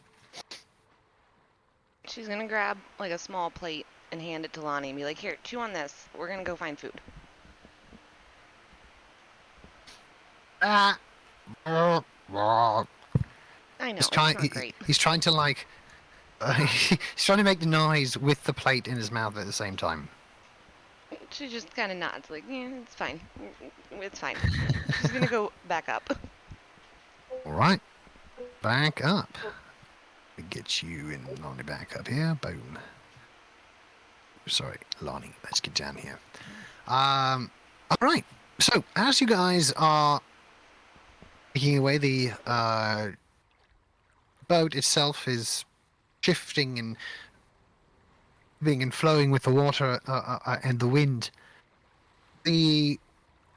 She's gonna grab like a small plate and hand it to Lonnie and be like, "Here, chew on this. We're gonna go find food." Ah. I know, He's trying. it's not great. He's trying to like. He's trying to make the noise with the plate in his mouth at the same time. She just kind of nods, like, "Yeah, it's fine. It's fine." She's gonna go back up. All right, back up. We get you and Lonnie back up here. Boom. Sorry, Lonnie. Let's get down here. All right. So as you guys are making away, the boat itself is shifting and being and flowing with the water and the wind. The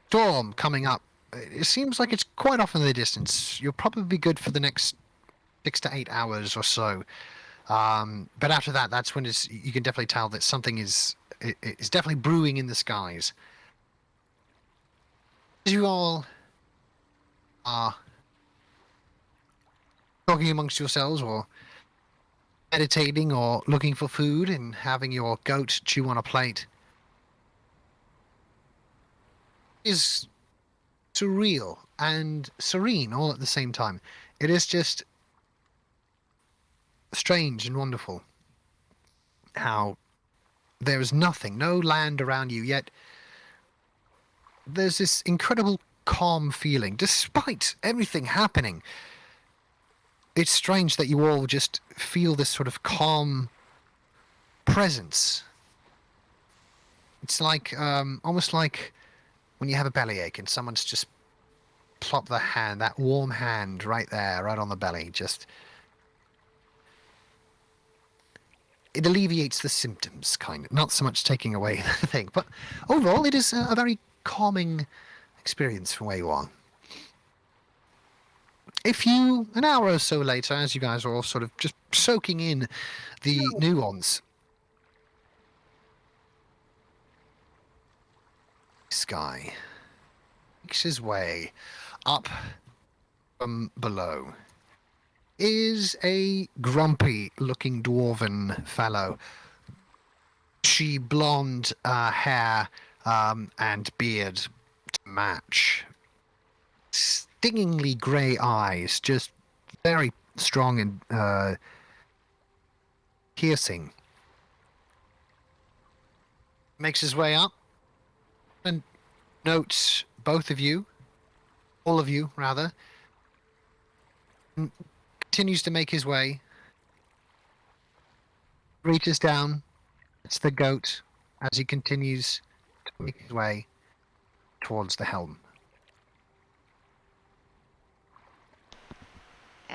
storm coming up, it seems like it's quite off in the distance. You'll probably be good for the next 6 to 8 hours or so. But after that, that's when you can definitely tell that something is definitely brewing in the skies. As you all are talking amongst yourselves or meditating or looking for food and having your goat chew on a plate, is surreal and serene all at the same time. It is just strange and wonderful how there is nothing, no land around you, yet there's this incredible calm feeling despite everything happening. It's strange that you all just feel this sort of calm presence. It's like almost like when you have a bellyache and someone's just plopped their hand, that warm hand right there, right on the belly, just it alleviates the symptoms, kind of. Not so much taking away the thing, but overall it is a very calming experience from where you are. If you, an hour or so later, as you guys are all sort of just soaking in the nuance, sky makes his way up from below is a grumpy-looking dwarven fellow. Bushy blonde hair and beard to match. Stingingly grey eyes, just very strong and piercing. Makes his way up and notes both of you, all of you rather, and continues to make his way, reaches down, it's the goat as he continues to make his way towards the helm.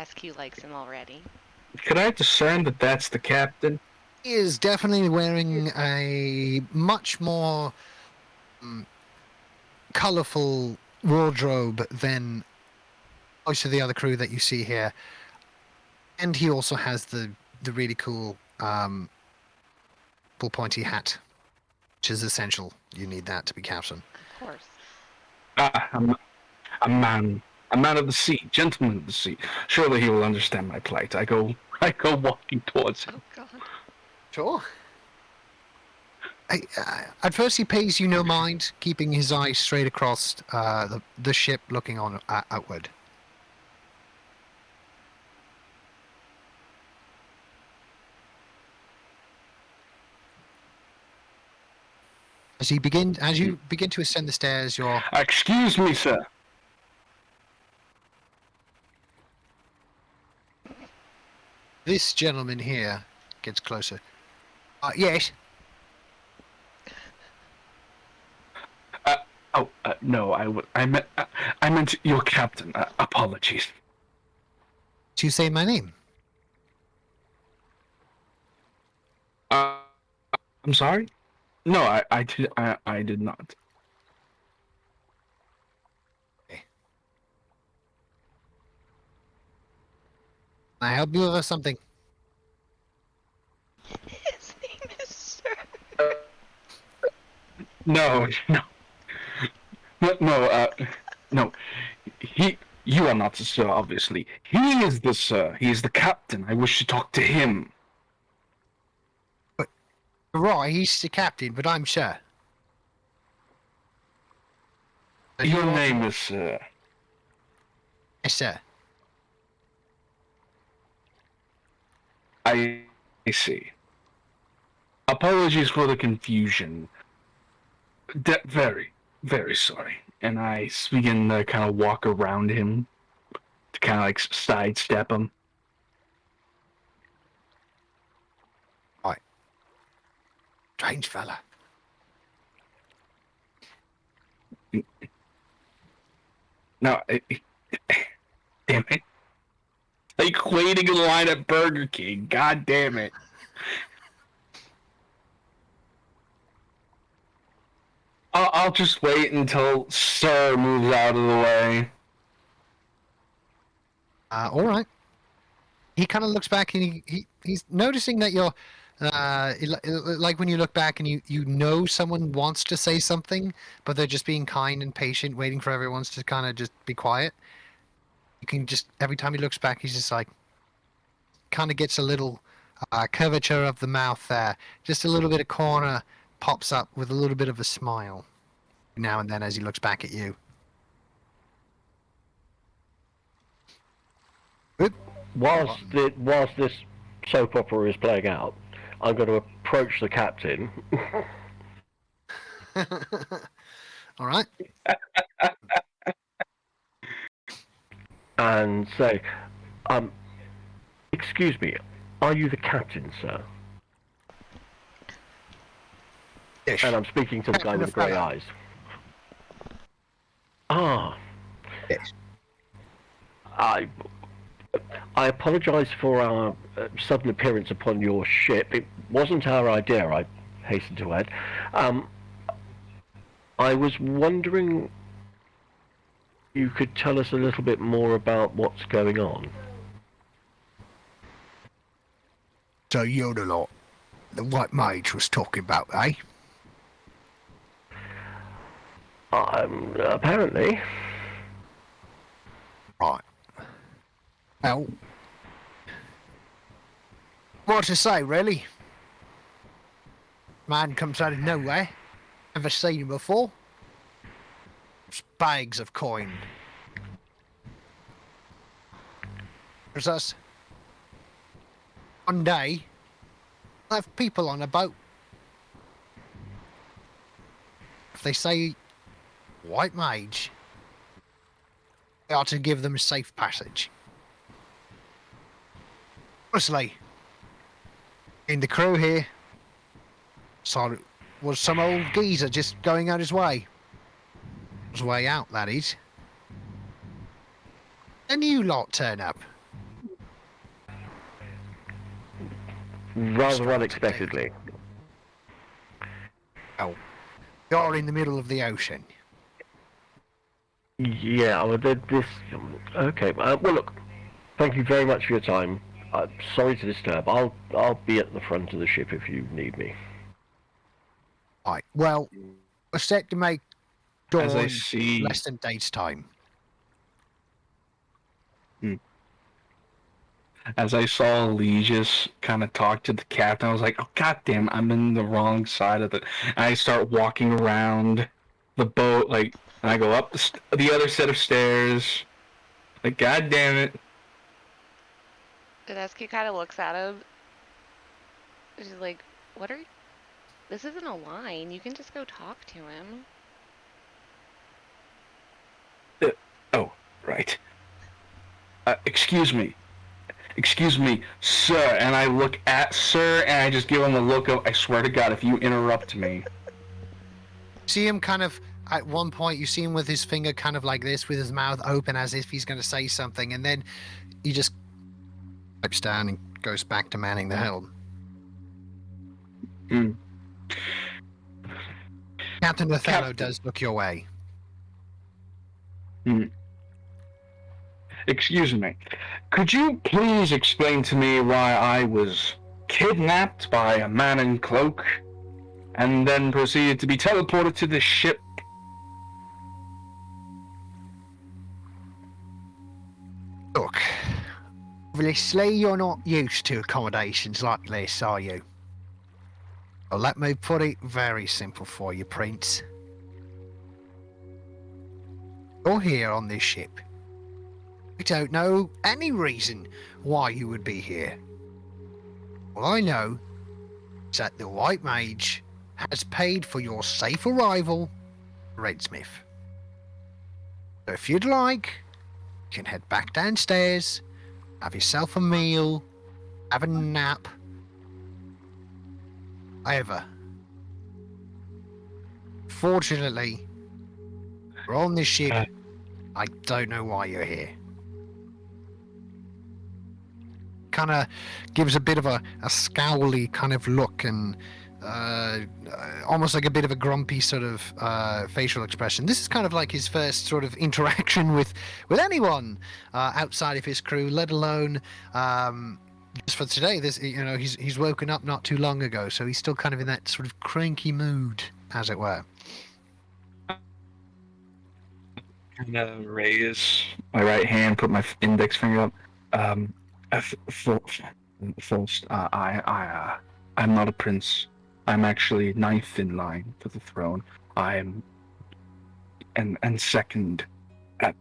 SQ likes him already. Could I discern that that's the captain? He is definitely wearing a much more colourful wardrobe than most of the other crew that you see here. And he also has the really cool full pointy hat, which is essential. You need that to be captain. Of course. I'm a man of the sea, gentleman of the sea. Surely he will understand my plight. I go walking towards him. Oh God. Sure. At first he pays you no mind, keeping his eyes straight across the ship, looking on outward. As you begin to ascend the stairs, you're... Excuse me, sir. This gentleman here gets closer. Yes. No, I meant your captain. Apologies. Did you say my name? I'm sorry. No, I did not. Okay. Can I help you with something? His name is Sir. No. You are not the sir, obviously. He is the sir. He is the captain. I wish to talk to him. Right, he's the captain, but I'm sir. Your name is sir. Yes, sir. I see. Apologies for the confusion. Very, very sorry. And I begin to kind of walk around him to kind of like sidestep him. Strange fella. No, damn it. Like waiting in line at Burger King. God damn it. I'll just wait until Sir moves out of the way. All right. He kind of looks back and he's noticing that you're, like when you look back and you know someone wants to say something, but they're just being kind and patient, waiting for everyone to kind of just be quiet. You can just, every time he looks back, he's just like, kind of gets a little curvature of the mouth there. Just a little bit of corner pops up with a little bit of a smile now and then as he looks back at you. Good. Whilst this soap opera is playing out, I'm going to approach the captain. All right. And say, excuse me, are you the captain, sir? Yes. And I'm speaking to the guy Captain with the grey Othello. eyes. Ah, Yes. I apologise for our sudden appearance upon your ship. It wasn't our idea, I hasten to add. I was wondering if you could tell us a little bit more about what's going on. So you're the lot the White Mage was talking about, eh? Apparently. Right. Well, what to say, really? Man comes out of nowhere. Never seen him before. It's bags of coin. There's us. One day, we'll have people on a boat. If they say White Mage, we ought to give them safe passage. Honestly, in the crew here, so was some old geezer just going out his way. His way out, that is. And you lot turn up. Rather unexpectedly. Oh, you're in the middle of the ocean. Yeah, well, this... Okay, well, look, thank you very much for your time. Sorry to disturb. I'll be at the front of the ship if you need me. Right, well, we're set to make dawn As I in see, less than a day's time. as I saw Legis kind of talk to the captain, I was like, "Oh goddamn, I'm in the wrong side of it." And I start walking around the boat, like, and I go up the other set of stairs. Like, god damn it! Tedeschi kind of looks at him. She's like, what are you? This isn't a line. You can just go talk to him. Oh, right. Excuse me, sir. And I look at sir, and I just give him a look of, I swear to God, if you interrupt me. See him kind of, at one point, you see him with his finger kind of like this, with his mouth open as if he's going to say something, and then he just pipes down and goes back to manning the helm. Hmm. Captain Othello Captain. does look your way. Excuse me. Could you please explain to me why I was kidnapped by a man in cloak and then proceeded to be teleported to this ship? Look, obviously you're not used to accommodations like this, are you? Well, let me put it very simple for you, Prince. You're here on this ship. We don't know any reason why you would be here. All I know is that the White Mage has paid for your safe arrival to Redsmith. So if you'd like, you can head back downstairs, have yourself a meal, have a nap. However, fortunately, we're on this ship. I don't know why you're here. Kind of gives a bit of a scowly kind of look and almost like a bit of a grumpy sort of facial expression. This is kind of like his first sort of interaction with anyone outside of his crew, let alone just for today. This, you know, he's woken up not too long ago, so he's still kind of in that sort of cranky mood, as it were. Kind of raise my right hand, put my index finger up. First, I'm not a prince. I'm actually ninth in line for the throne. I'm and second at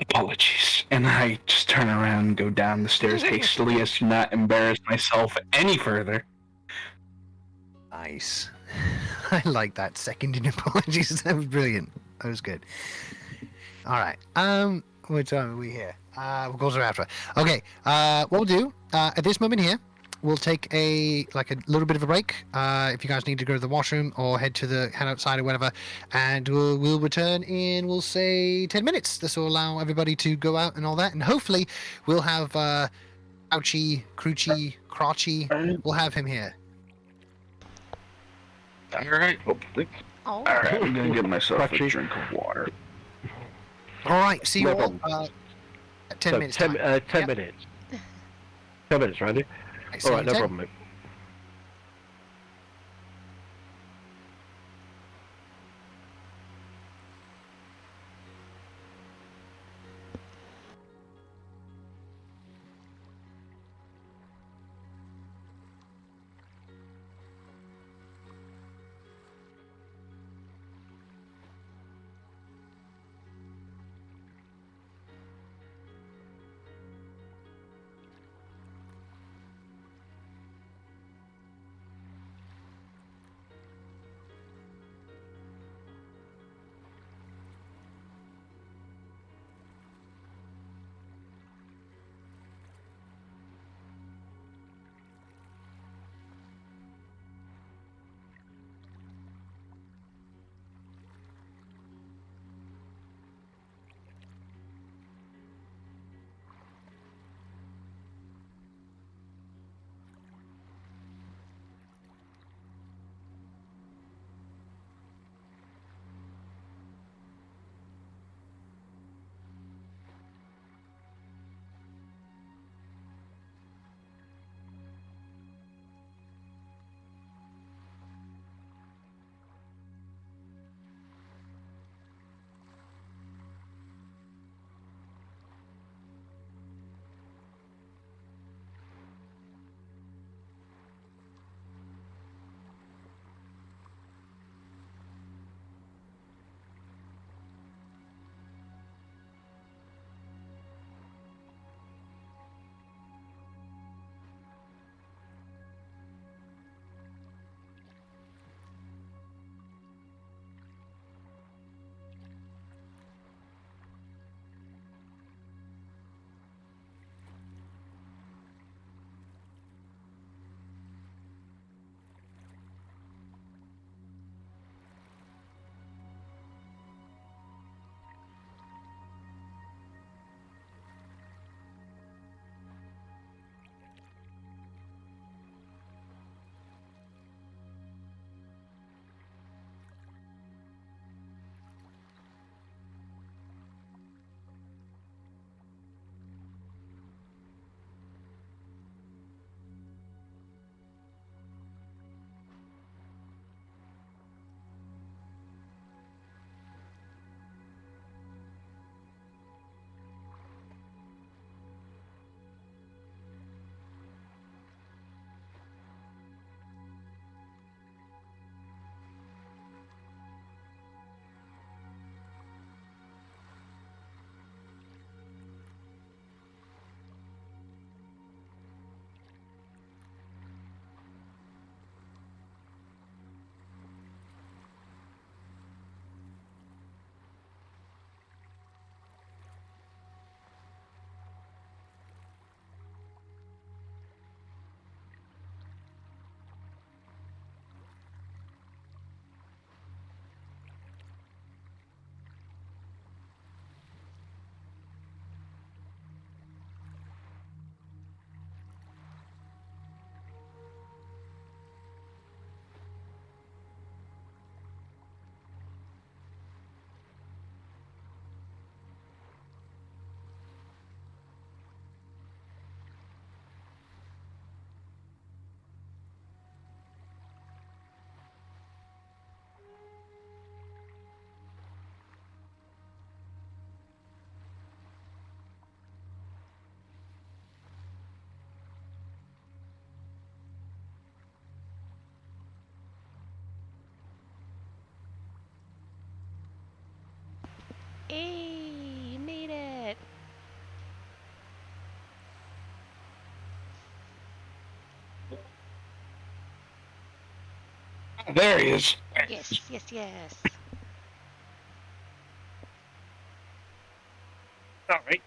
Apologies. And I just turn around and go down the stairs hastily as to not embarrass myself any further. Nice. I like that second in apologies. That was brilliant. That was good. All right. What time are we here? We'll go to after. Okay. What we'll do at this moment here, we'll take a little bit of a break. If you guys need to go to the washroom or head outside or whatever, and we'll return in, we'll say 10 minutes. This will allow everybody to go out and all that, and hopefully we'll have Ouchie, Crunchy, Crotchy. We'll have him here. Alright, hopefully. Oh. Alright, I'm gonna get myself a Crutchy. drink of water. All right. See you No all problem. at 10 So, minutes. 10 time. 10 Yep. minutes. 10 minutes, Randy. Right, see All you right, in no 10. problem, mate. Hey, made it. There he is. Yes, yes, yes. All right.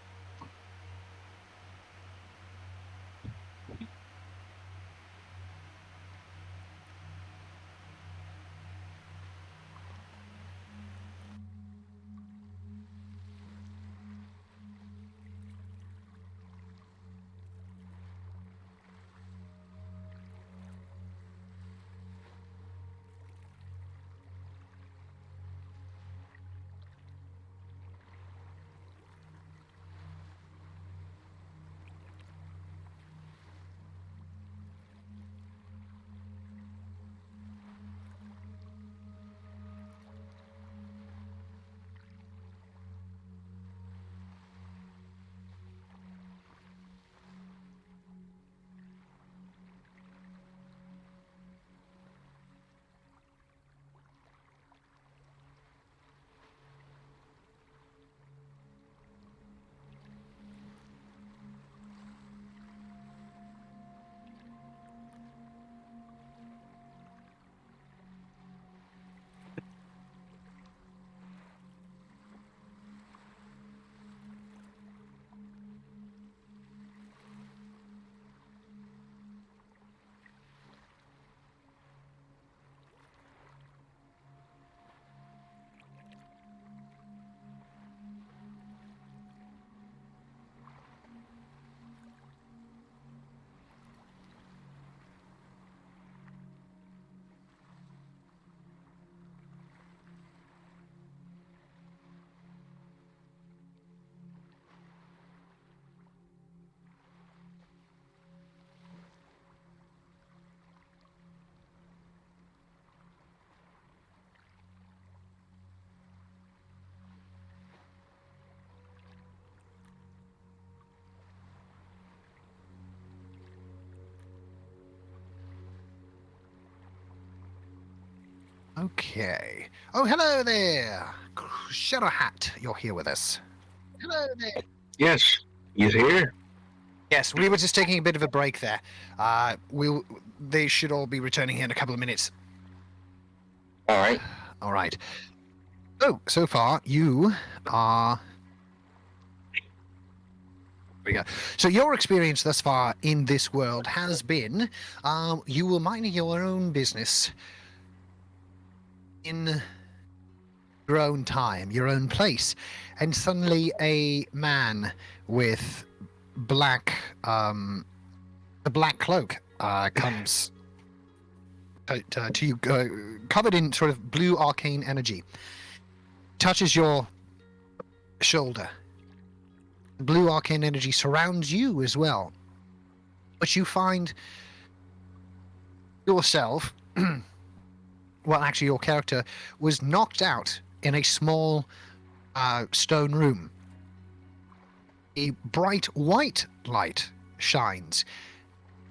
Okay. Oh, hello there. Shadow Hat, you're here with us. Hello there. Yes, he's here. Yes, we were just taking a bit of a break there. They should all be returning here in a couple of minutes. All right. All right. So far you are. There we go. So your experience thus far in this world has been, you were minding your own business in your own time, your own place, and suddenly a man with a black cloak comes to you, covered in sort of blue arcane energy, touches your shoulder. Blue arcane energy surrounds you as well, but you find yourself, well, actually your character was knocked out in a small stone room. A bright white light shines,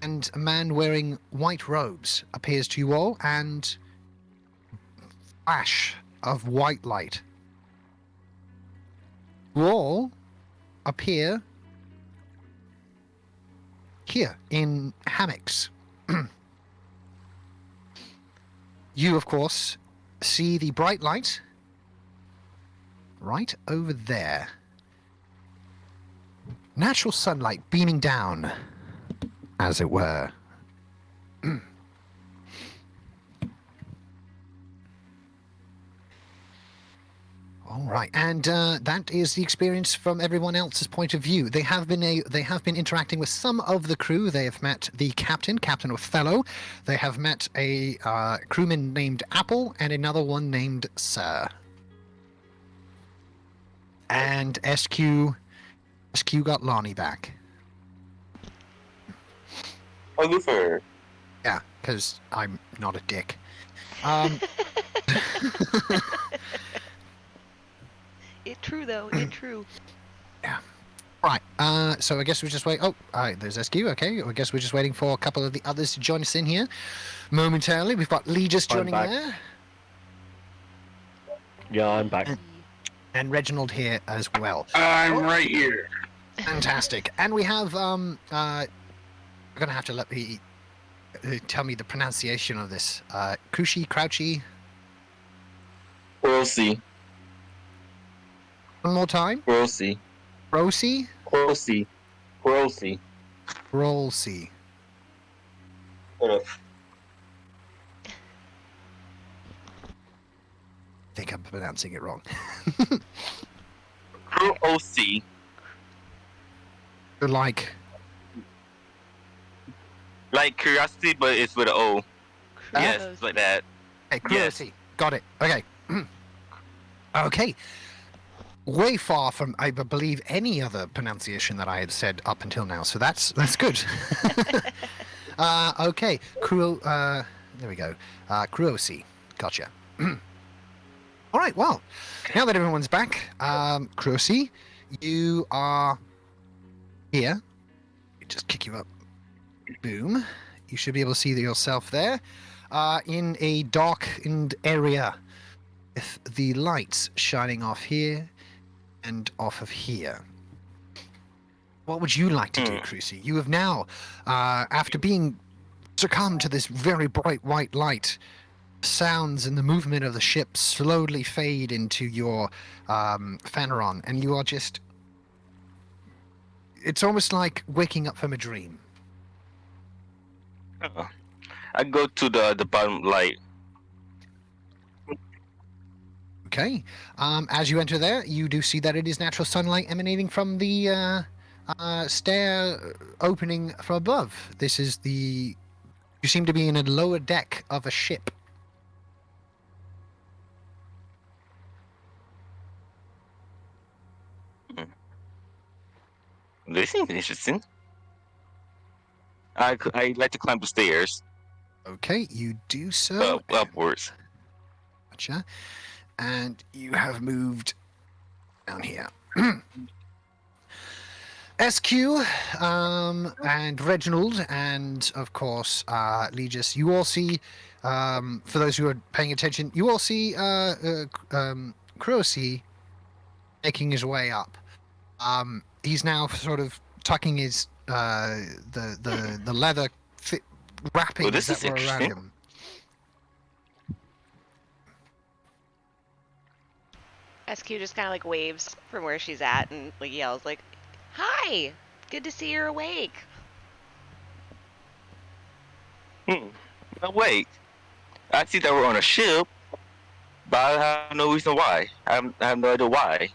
and a man wearing white robes appears to you all, and flash of white light. You all appear here in hammocks. You, of course, see the bright light right over there. Natural sunlight beaming down, as it were. All right, and that is the experience from everyone else's point of view. They have been interacting with some of the crew. They have met the captain, Captain Othello. They have met a crewman named Apple and another one named Sir. And SQ got Lonnie back. Oh, good for her. Yeah, because I'm not a dick. It true though. It true. Yeah. Right. So I guess we just wait. Oh, there's SQ. Okay. I guess we're just waiting for a couple of the others to join us in here momentarily. We've got Lee just I'm joining back. there, Yeah, I'm back. and Reginald here as well. I'm right here. Fantastic. And we have we're gonna have to let me tell me the pronunciation of this. Cruchy, Crouchy. Quilsey. One more time. Quilsey. Rosie? Quilsey. Quilsey. Rollsy. Hold up. I think I'm pronouncing it wrong. Quilsey. Like, Like curiosity, but it's with an O. Yes, Curiosity. like that. okay, cruelty. Got it. Okay. Okay. Way far from, I believe, any other pronunciation that I had said up until now. So that's good. Okay. There we go. Cruosi. Gotcha. All right. Well, now that everyone's back, Cruosi, you are here. Let me just kick you up. Boom. You should be able to see yourself there in a darkened area with the lights shining off here and off of here. What would you like to do, Crucy? You have now, after being succumbed to this very bright white light, sounds and the movement of the ship slowly fade into your Phaneron, and you are just... It's almost like waking up from a dream. I go to the bottom light. Okay. As you enter there, you do see that it is natural sunlight emanating from the stair opening from above. This is the... You seem to be in a lower deck of a ship. This seems interesting. I like to climb the stairs Okay, you do so. upwards. Gotcha. And you have moved down here. SQ and Reginald and, of course, Legis, you all see, for those who are paying attention, you all see Kurosi making his way up. He's now sort of tucking his the leather wrappings this that is were around interesting. him. SQ just kind of like waves from where she's at and like yells like, "Hi, good to see you're awake." Now wait, I see that we're on a ship, but I have no reason why. I have no idea why.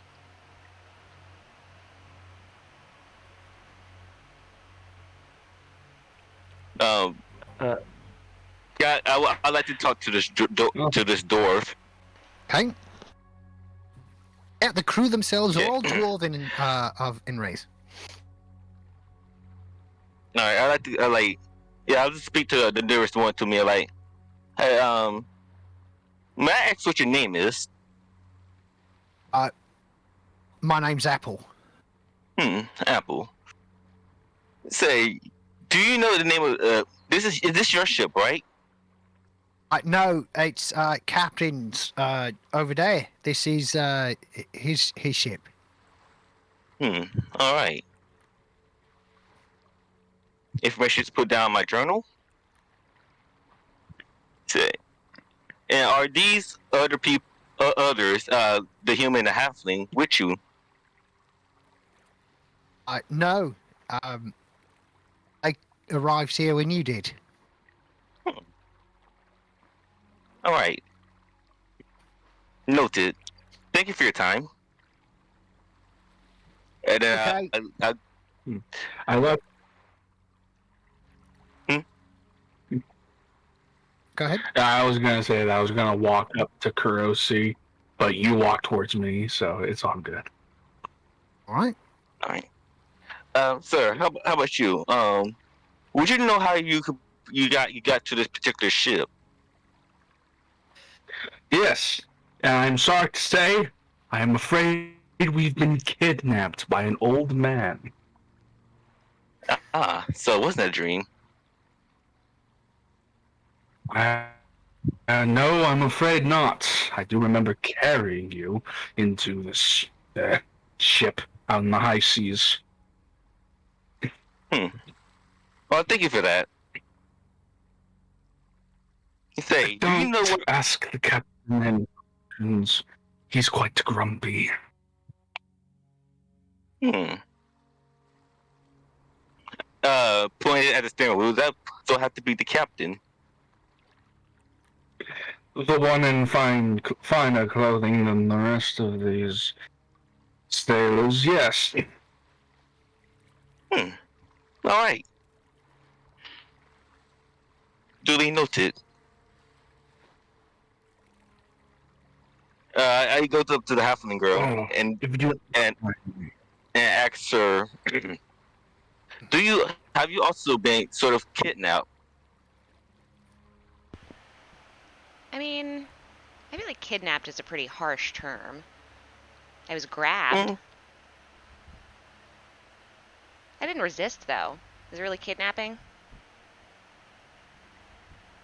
Yeah, I'd like to talk to this to this dwarf. Okay. Yeah, the crew themselves are Yeah. all dwarven in race. All right, I'll just speak to the nearest one to me. Like, hey, may I ask what your name is? My name's Apple. Apple. Say, do you know the name of is this your ship, right? No, it's Captain's over there. This is his ship. All right. Information is put down in my journal. Say, and are these other people, others, the human and the halfling, with you? No, I arrived here when you did. All right. Noted. Thank you for your time. And Okay. I left. Go ahead. I was gonna say that I was gonna walk up to Kurosi, but you walked towards me, so it's all good. All right. all right. Sir, how about you? Would you know how you got to this particular ship? Yes, and I'm sorry to say, I am afraid we've been kidnapped by an old man. So it wasn't a dream. No, I'm afraid not. I do remember carrying you into this ship out in the high seas. Well, thank you for that. Say, do you know Don't what? ask the captain any questions. He's quite grumpy. Hmm. Pointed at the steering wheel. That still have to be the captain. The one in finer clothing than the rest of these sailors, yes. Hmm. All right. Duly noted. I go up to the halfling girl Oh, and if you and asks her, have you also been sort of kidnapped? I mean, I feel like kidnapped is a pretty harsh term. I was grabbed. Hmm. I didn't resist, though. Is it really kidnapping?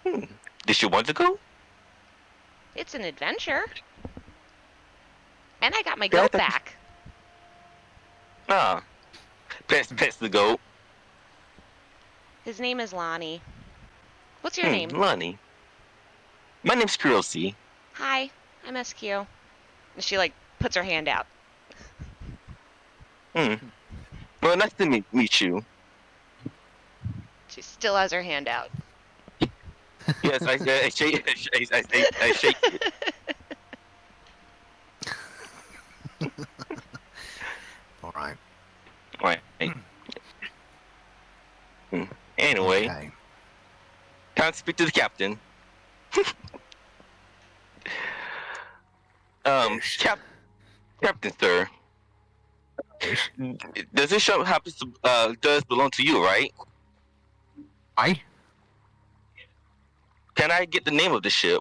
Hmm. Did she want to go? It's an adventure. And I got my Yeah, I goat thought. back. Ah, pets the goat. His name is Lonnie. What's your name? Lonnie. My name's Kirill. Hi, I'm SQ. And she, like, puts her hand out. Hmm. Well, nice to meet you. She still has her hand out. Yes, I shake. I shake it. All right. Right. Hmm. Anyway, Okay. time to speak to the captain. Yes. Captain, sir. Yes. Does this ship happens to does belong to you, right? Aye. Can I get the name of the ship?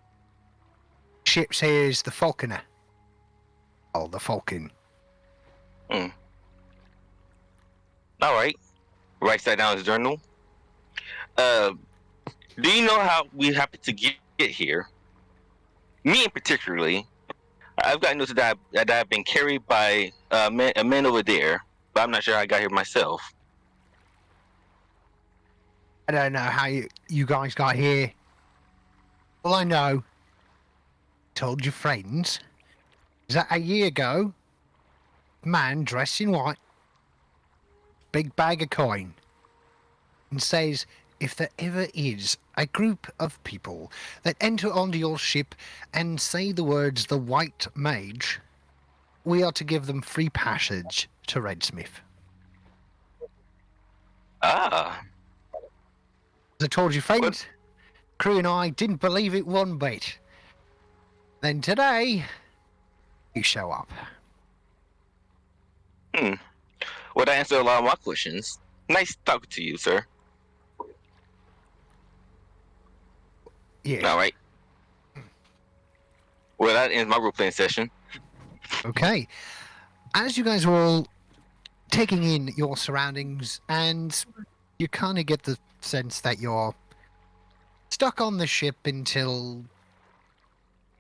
Ship says the Falconer. Oh, the Falcon. Hmm. All right. Writes that down in his journal. Uh, do you know how we happened to get here? Me in particularly, I've got news that I've been carried by a man over there, but I'm not sure how I got here myself. I don't know how you guys got here. All I know, told your friends, is that a year ago, a man dressed in white, big bag of coin, and says if there ever is a group of people that enter onto your ship and say the words the White Mage, we are to give them free passage to Redsmith. Ah, As I told your what? friends, crew and I didn't believe it one bit. Then today, you show up. Hmm. Well, that answered a lot of my questions. Nice talking to you, sir. Yes. All right. Well, that ends my role playing session. Okay. As you guys are all taking in your surroundings, and you kind of get the sense that you're stuck on the ship until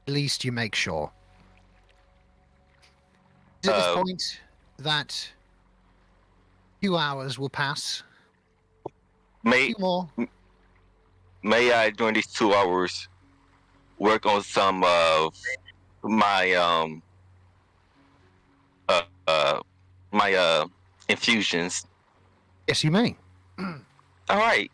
at least you make sure. It's at this Uh, point that a few hours will pass. A may few more. may I during these 2 hours work on some of my uh, uh my infusions? Yes, you may. All right.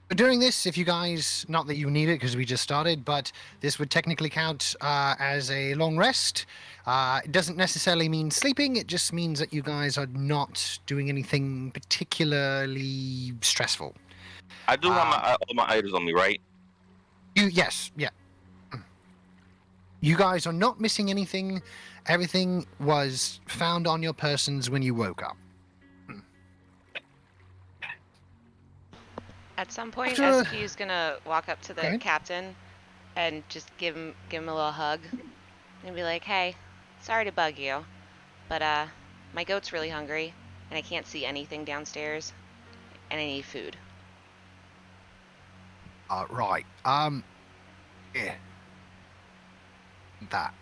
But during this, if you guys, not that you need it because we just started, but this would technically count as a long rest. It doesn't necessarily mean sleeping, it just means that you guys are not doing anything particularly stressful. I do have all my items on me, right? Yes, yeah. You guys are not missing anything. Everything was found on your persons when you woke up. At some point, After- SQ is gonna walk up to the Okay. captain and just give him a little hug and be like, "Hey, sorry to bug you, but my goat's really hungry and I can't see anything downstairs, and I need food." Right. Yeah. That.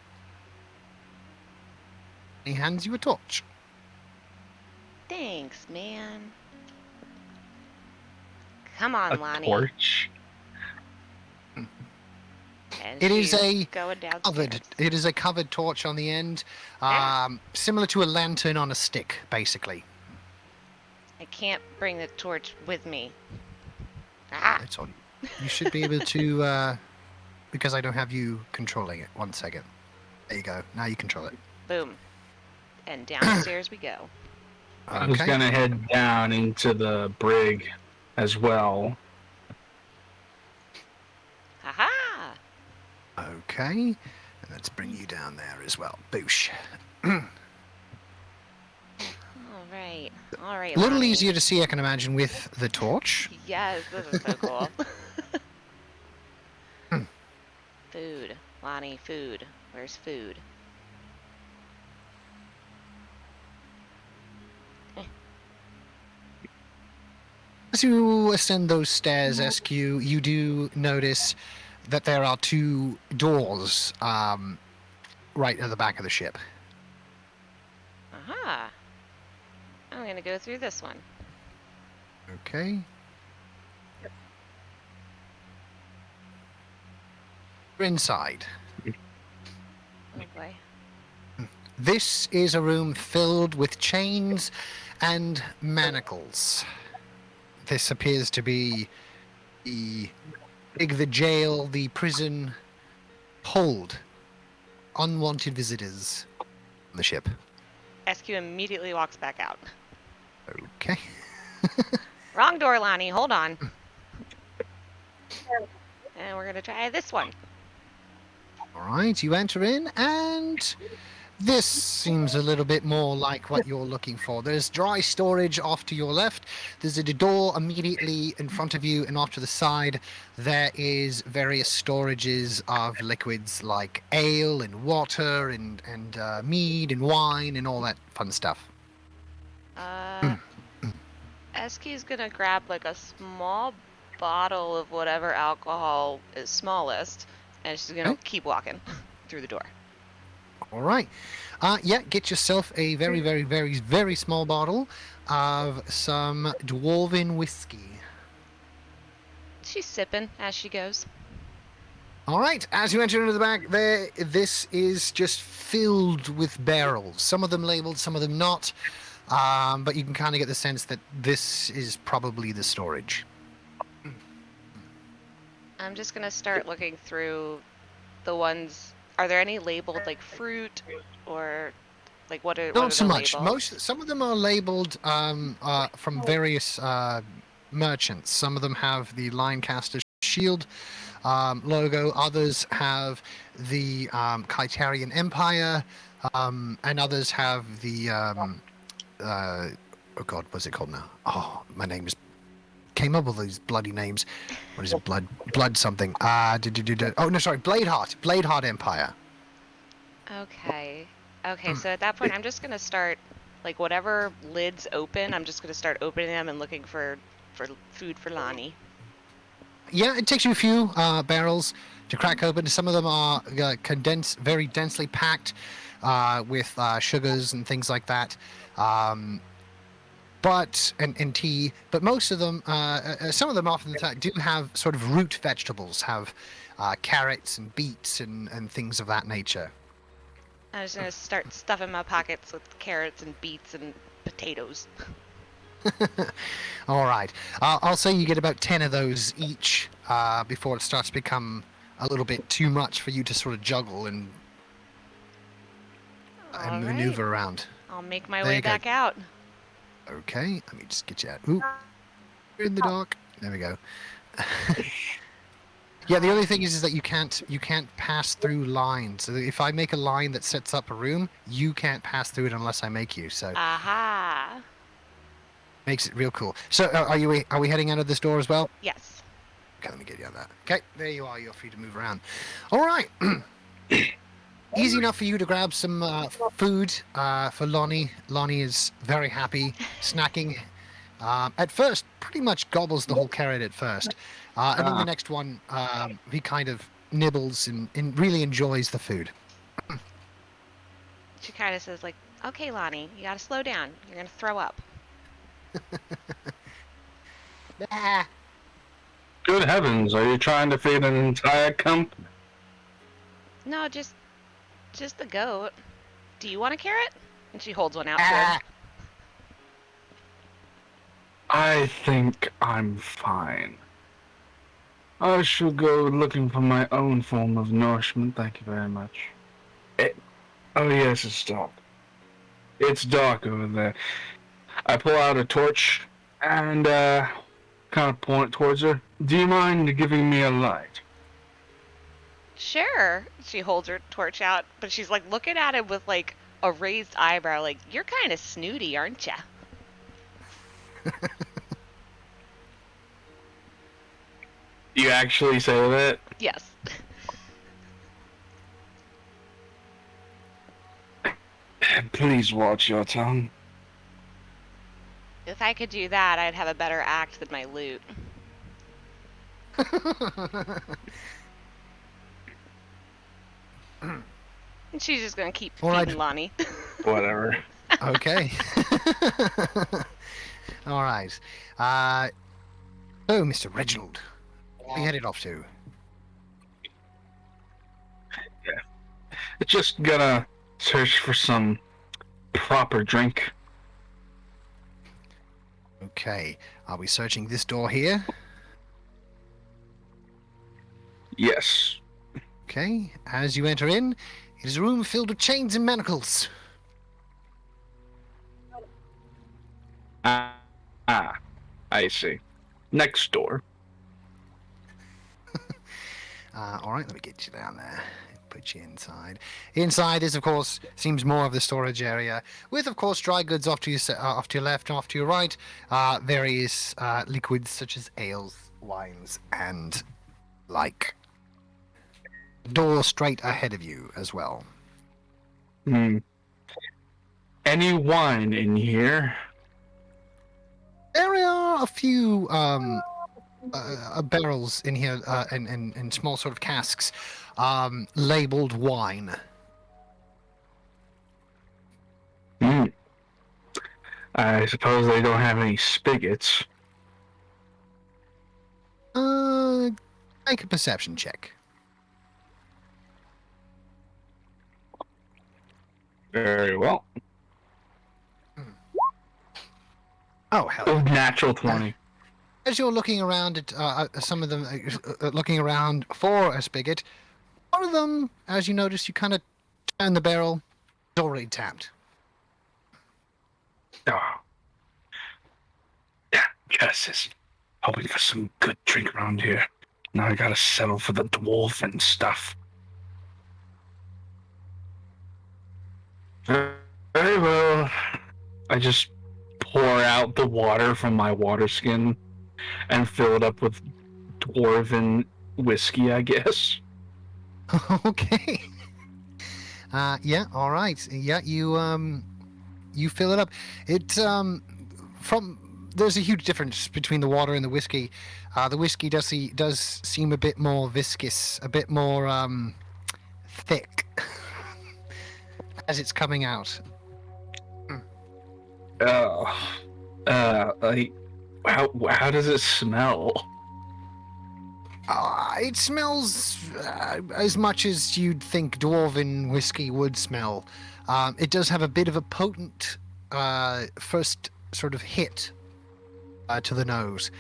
He hands you a torch. Thanks, man. Come on, A Lonnie. torch. And It is she's a going downstairs. covered. It is a covered torch on the end, Ah. similar to a lantern on a stick, basically. I can't bring the torch with me. Ah! That's all. You should be able to, because I don't have you controlling it. 1 second. There you go. Now you control it. Boom. And downstairs we go. I was Okay. gonna head down into the brig as well. Haha! Okay. And let's bring you down there as well. Boosh. Alright. Alright, A little Lonnie. easier to see, I can imagine, with the torch. Yes, this is so cool. Hmm. Food. Lonnie, food. Where's food? As you ascend those stairs, SQ, you do notice that there are 2 doors right at the back of the ship. Aha! I'm gonna go through this one. Okay. You're inside. Oh boy. This is a room filled with chains and manacles. This appears to be the jail, the prison, hold unwanted visitors on the ship. SQ immediately walks back out. Okay. Wrong door, Lonnie. Hold on. And we're gonna try this one. All right, you enter in, and this seems a little bit more like what you're looking for. There's dry storage off to your left. There's a door immediately in front of you, and off to the side, there is various storages of liquids like ale and water and mead and wine and all that fun stuff. SQ's gonna grab like a small bottle of whatever alcohol is smallest, and she's gonna Okay. keep walking through the door. All right. Yeah, get yourself a very, very, very, very small bottle of some dwarven whiskey. She's sipping as she goes. All right, as you enter into the back there, this is just filled with barrels. Some of them labeled, some of them not. But you can kind of get the sense that this is probably the storage. I'm just gonna start looking through the ones. Are there any labeled like fruit or like what are Not so the much. labels? Some of them are labeled from various merchants. Some of them have the Linecaster shield logo. Others have the Kaitarian Empire, and others have the oh god, what's it called now? Oh, my name is came up with these bloody names. What is it? Blood something. Oh no, sorry, Bladeheart Empire. Okay. Okay, so at that point, I'm just gonna start, like, whatever lids open, I'm just gonna start opening them and looking for food for Lonnie. Yeah, it takes you a few barrels to crack open. Some of them are condensed, very densely packed with sugars and things like that. But and tea, but most of them, some of them often do have sort of root vegetables, have carrots and beets and things of that nature. I'm just gonna start stuffing my pockets with carrots and beets and potatoes. All right, I'll say you get about 10 of those each before it starts to become a little bit too much for you to sort of juggle and All maneuver right. around. I'll make my There way you go. back out. Okay, let me just get you out. Ooh, you're in the dark. There we go. Yeah, the only thing is that you can't pass through lines. So if I make a line that sets up a room, you can't pass through it unless I make you. So Aha! makes it real cool. So are we heading out of this door as well? Yes. Okay, let me get you out of that. Okay, there you are. You're free to move around. All right. Easy enough for you to grab some food for Lonnie. Lonnie is very happy, snacking. At first, pretty much gobbles the whole carrot at first. And then the next one, he kind of nibbles and really enjoys the food. She kind of says like, "Okay, Lonnie, you gotta slow down. You're gonna throw up." Ah. Good heavens, are you trying to feed an entire company? No, just the goat. Do you want a carrot? And she holds one out to Ah, him. I think I'm fine. I shall go looking for my own form of nourishment, thank you very much. Oh yes, it's dark. It's dark over there. I pull out a torch and kind of point it towards her. Do you mind giving me a light? Sure. She holds her torch out, but she's like looking at him with like a raised eyebrow, like, you're kind of snooty, aren't ya? You actually say that? Yes. Please watch your tongue. If I could do that, I'd have a better act than my loot. And she's just gonna keep All feeding right. Lonnie. Whatever. Okay. All right. Oh, Mr. Reginald, where are you headed off to? Just gonna search for some proper drink. Okay. Are we searching this door here? Yes. Okay. As you enter in, it is a room filled with chains and manacles. I see. Next door. All right, let me get you down there. Put you inside. Inside is, of course, seems more of the storage area, with, of course, dry goods off to your off to your left, off to your right. Various liquids such as ales, wines, and like. Door straight ahead of you as well. Any wine in here? There are a few barrels in here and small sort of casks labeled wine. I suppose they don't have any spigots. Make a perception check. Very well. Oh, hell. Oh, natural 20. As you're looking around at some of them, looking around for a spigot, one of them, as you notice, you kind of turn the barrel, it's already tapped. Oh. Yeah, curses. Hoping for some good drink around here. Now I gotta settle for the dwarf and stuff. Very well. I just pour out the water from my water skin and fill it up with dwarven whiskey, I guess. Okay. Yeah, all right. Yeah, you fill it up. There's a huge difference between the water and the whiskey. The whiskey does seem a bit more viscous, a bit more thick as it's coming out. How does it smell? It smells as much as you'd think dwarven whiskey would smell. It does have a bit of a potent first sort of hit to the nose,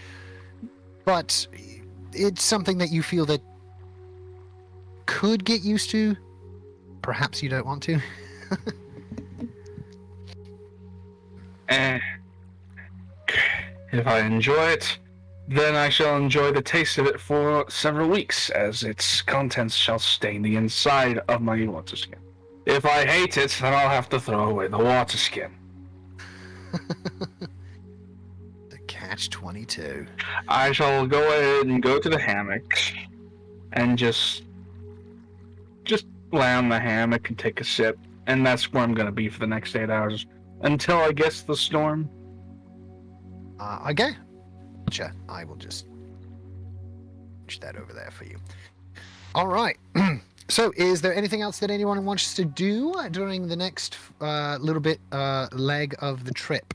but it's something that you feel that could get used to. Perhaps you don't want to. If I enjoy it, then I shall enjoy the taste of it for several weeks, as its contents shall stain the inside of my water skin. If I hate it, then I'll have to throw away the water skin. The catch-22. I shall go ahead and go to the hammock and just lay on the hammock and take a sip, and that's where I'm going to be for the next 8 hours until I guess the storm. Okay. Gotcha. I will just push that over there for you. All right. So, is there anything else that anyone wants to do during the next little bit leg of the trip?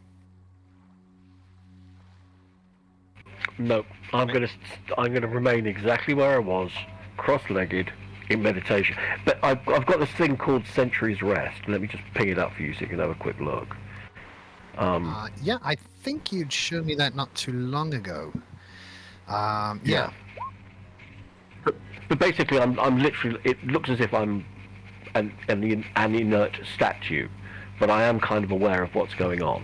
No, I'm gonna remain exactly where I was, cross-legged, in meditation. But I've got this thing called Century's Rest. Let me just ping it up for you so you can have a quick look. Yeah, I think you'd showed me that not too long ago. Yeah. Yeah. But basically, I'm literally. It looks as if I'm an inert statue, but I am kind of aware of what's going on.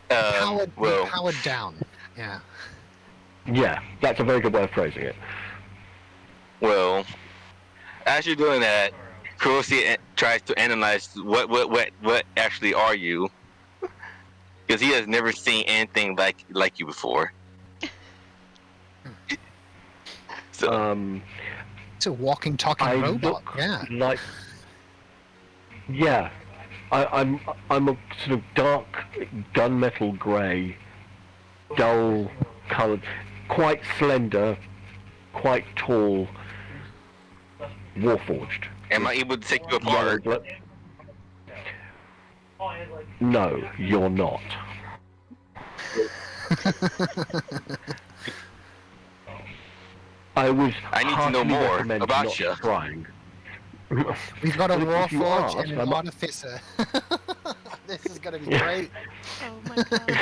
You're powered down. Yeah. Yeah, that's a very good way of phrasing it. Well, as you're doing that, Kurosi tries to analyze what actually are you, because he has never seen anything like you before. So It's a walking, talking I robot. look Yeah. like. Yeah, I'm a sort of dark gunmetal grey, dull coloured, quite slender, quite tall, warforged. am I able to take you apart? No, you're not. I I need to know heartily more recommend about not you. trying. We've got a Well, if you warforge ask, and an I'm- artificer. This is going to be great. Oh my god.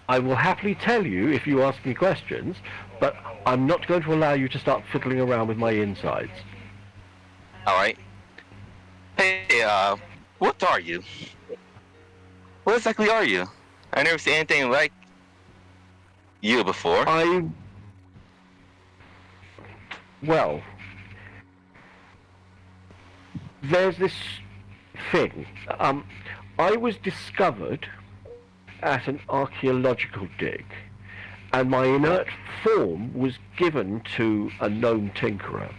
I will happily tell you if you ask me questions, but I'm not going to allow you to start fiddling around with my insides. All right. Hey, what are you? What exactly are you? I never seen anything like you before. Well, there's this thing. I was discovered at an archaeological dig, and my inert form was given to a gnome tinkerer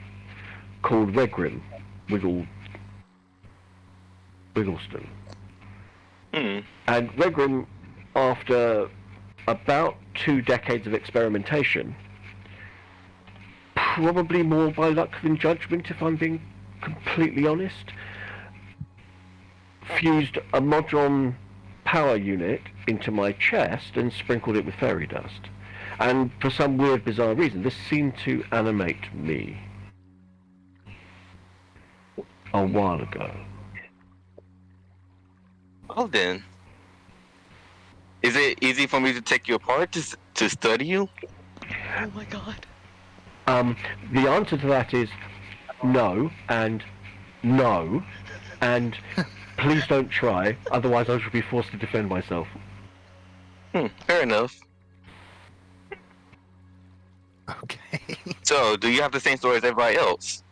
called Regrim Wiggleston. And Regrim, after about 2 decades of experimentation, probably more by luck than judgment, if I'm being completely honest, fused a Modron power unit into my chest and sprinkled it with fairy dust. And for some weird, bizarre reason, this seemed to animate me a while ago. Well then, is it easy for me to take you apart to study you? Oh my god. The answer to that is no, and no, and please don't try, otherwise I shall be forced to defend myself. Fair enough. Okay. So, do you have the same story as everybody else?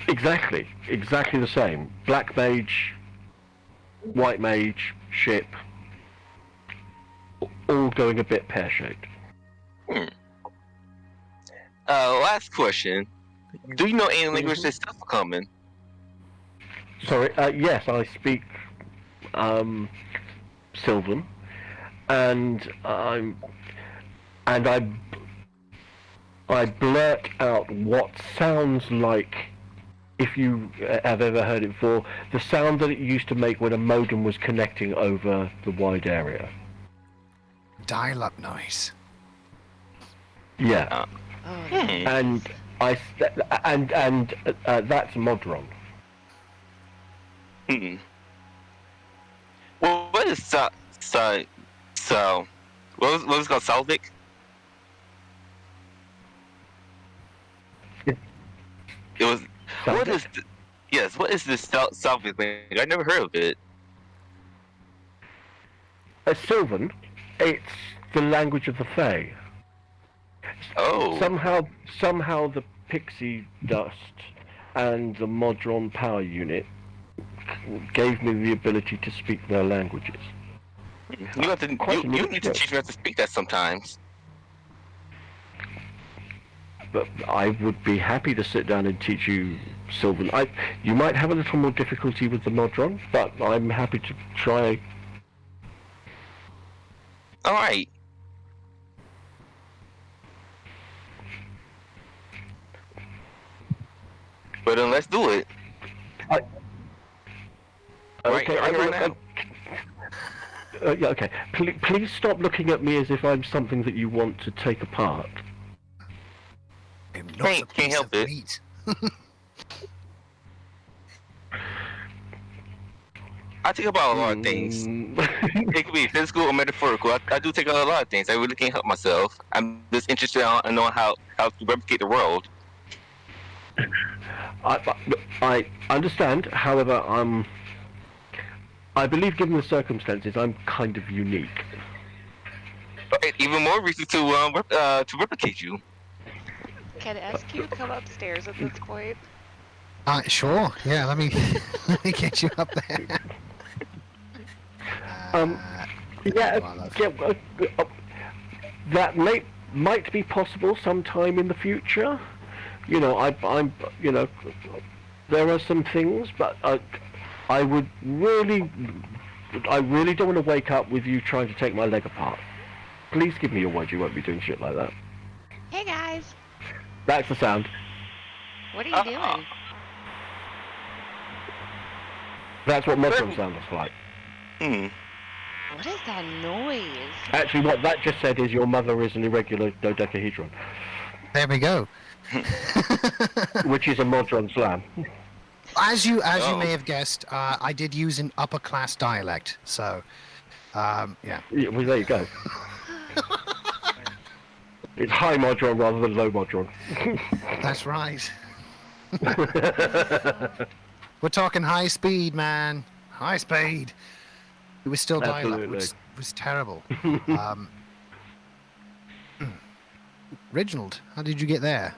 Exactly the same. Black mage, white mage, ship, all going a bit pear-shaped. Last question. Do you know any language that's still coming? Sorry, yes, I speak Sylvan, and I blurt out what sounds like, if you have ever heard it before, the sound that it used to make when a modem was connecting over the wide area. Dial-up noise. Yeah, Oh, and that's Modron. Well, what is what was it called? Salvic? It was. What is? Yes. What is this Salvic thing? I never heard of it. Sylvan, it's the language of the Fae. Oh. Somehow the pixie dust and the Modron power unit gave me the ability to speak their languages. You have to. You need to teach me how to speak that sometimes. But I would be happy to sit down and teach you Sylvan. You might have a little more difficulty with the Modron, but I'm happy to try. All right. But then let's do it. Okay, right now. Yeah, okay. Please stop looking at me as if I'm something that you want to take apart. I'm not Can't a piece help of it. meat. I think about a lot of things. It could be physical or metaphorical. I do take on a lot of things. I really can't help myself. I'm just interested in knowing how to replicate the world. I understand. However, I believe, given the circumstances, I'm kind of unique. But even more reason to replicate you. Can SQ come upstairs at this point? Sure. Yeah, let me let me get you up there. Um, There you Yeah, are, love. that might be possible sometime in the future. You know, I'm you know, there are some things, but I really don't want to wake up with you trying to take my leg apart. Please give me your word you won't be doing shit like that. Hey guys, That's the sound. what are you doing? That's what Muslim sounds like. Hmm. What is that noise? Actually, what that just said is your mother is an irregular dodecahedron, There we go. which is a modron slam. As you Oh. may have guessed, I did use an upper class dialect. So, yeah, Yeah, well, there you go. It's high modron rather than low modron. that's right. We're talking high speed, man. High speed. It was still dial-up, Absolutely. which was terrible. Reginald, how did you get there?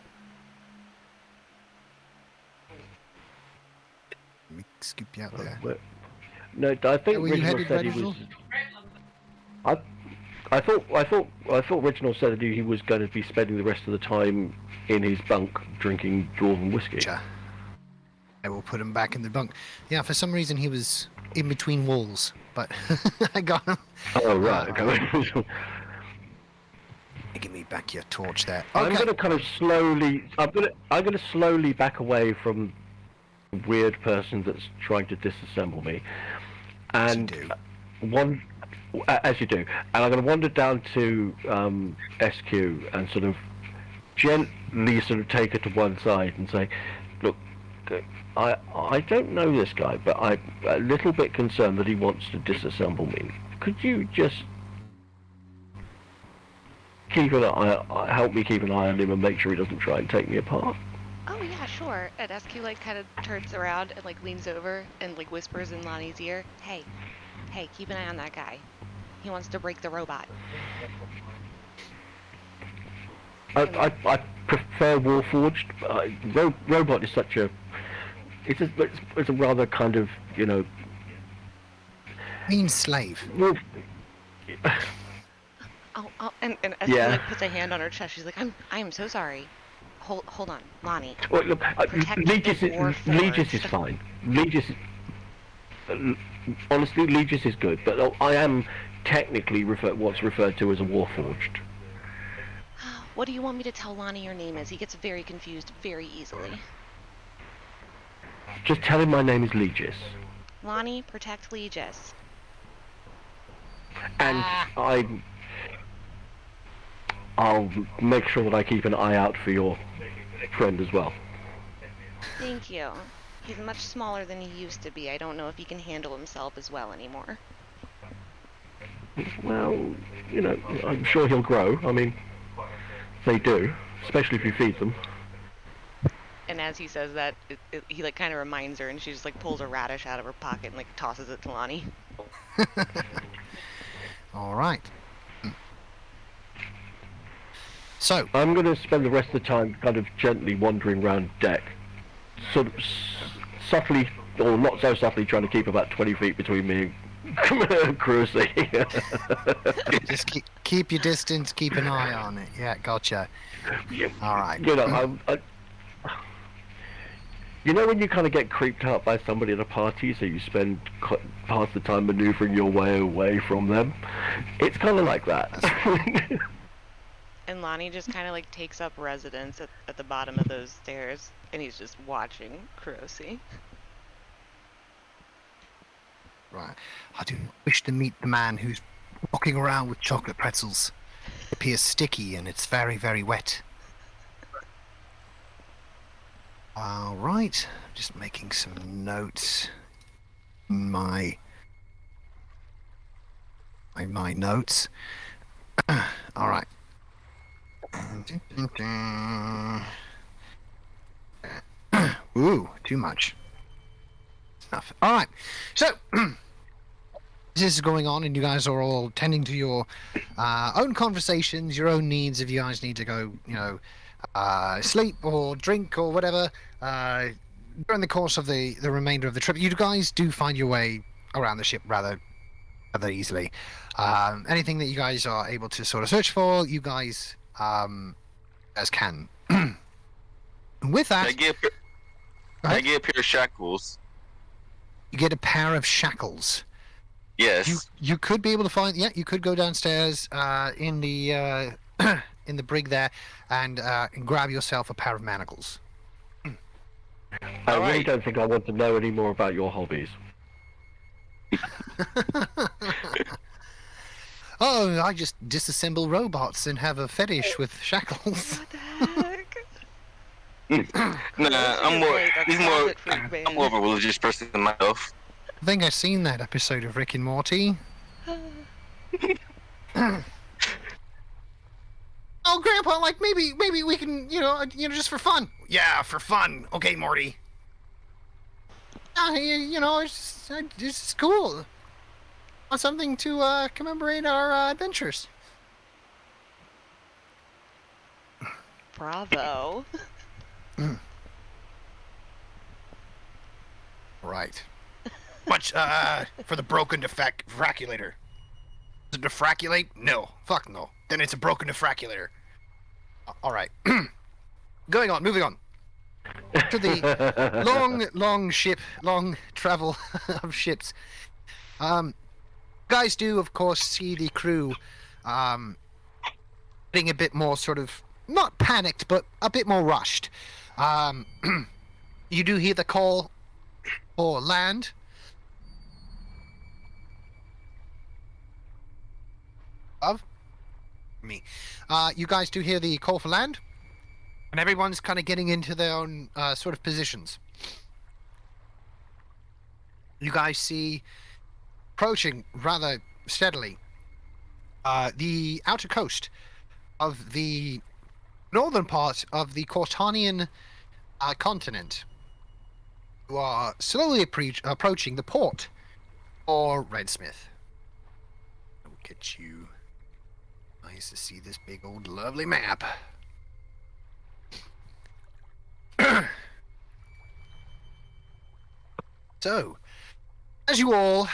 Let me scoop you out there. No, I think Where you Reginald headed, said he was. Reginald? I thought Reginald said that he was going to be spending the rest of the time in his bunk drinking dwarven whiskey. Gotcha. I will put him back in the bunk. Yeah, for some reason he was in between walls, but I got him. Oh right. Okay. Give me back your torch there. I'm Okay. going to kind of slowly. I'm going to slowly back away from the weird person that's trying to disassemble me, and do. as you do, and I'm going to wander down to SQ and sort of gently sort of take her to one side and say, look, I don't know this guy, but I'm a little bit concerned that he wants to disassemble me. Could you just help me keep an eye on him and make sure he doesn't try and take me apart? Oh yeah, sure. And SQ like kind of turns around and like leans over and like whispers in Lonnie's ear, hey, keep an eye on that guy. He wants to break the robot. I prefer Warforged. Robot is such a it's a rather kind of, you know, Mean slave. well, Oh, and SQ Yeah. like puts a hand on her chest. She's like, I am so sorry. Hold on, Lonnie. well, look, Protect Legis the is Warforged. fine. Honestly, Legis is good, but I am technically what's referred to as a Warforged. What do you want me to tell Lonnie your name is? He gets very confused very easily. Just tell him my name is Legis, Lonnie, protect Legis. and I'll make sure that I keep an eye out for your friend as well. Thank you. He's much smaller than he used to be. I don't know if he can handle himself as well anymore. Well, you know, I'm sure he'll grow. I mean, they do, especially if you feed them. And as he says that, he like kind of reminds her, and she just like pulls a radish out of her pocket and like tosses it to Lonnie. All right. So, I'm going to spend the rest of the time kind of gently wandering around deck, sort of subtly, or not so subtly, trying to keep about 20 feet between me and Cruisy. just keep your distance, keep an eye on it. Yeah, gotcha. All right. You know, you know when you kind of get creeped out by somebody at a party, so you spend half the time maneuvering your way away from them? It's kind of like that. And Lonnie just kind of like takes up residence at the bottom of those stairs, and he's just watching Kurosi. Right. I do wish to meet the man who's walking around with chocolate pretzels. It appears sticky and it's very, very wet. All right. Just making some notes in my notes. All right. Ooh, too much. Enough. All right. So this is going on, and you guys are all tending to your own conversations, your own needs. If you guys need to go, sleep or drink or whatever during the course of the remainder of the trip, you guys do find your way around the ship rather easily. Anything that you guys are able to sort of search for, you guys as can. With that, I get a pair of shackles. you get a pair of shackles. Yes. You could be able to find. Yeah, you could go downstairs in the in the brig there and grab yourself a pair of manacles. I really Alright. don't think I want to know any more about your hobbies. Oh, I just disassemble robots and have a fetish with shackles. What the heck? Nah, I'm more. Like a He's more. closet freak, I'm man. more of a religious person than myself. I think I've seen that episode of Rick and Morty. Oh, Grandpa, like maybe we can, just for fun. Yeah, for fun. Okay, Morty. It's just cool. Want something to commemorate our adventures. Bravo. Right. Much for the broken defraculator. Does it defraculate? No. Fuck no. Then it's a broken defraculator. All right. Moving on. To the long travel of ships. Guys do, of course, see the crew getting a bit more sort of, not panicked, but a bit more rushed. You do hear the call for land. Of me. You guys do hear the call for land, and everyone's kind of getting into their own sort of positions. You guys see approaching rather steadily the outer coast of the northern part of the Cortanian continent. You are slowly approaching the port or Redsmith. Look at you. Nice to see this big old lovely map. So, as you all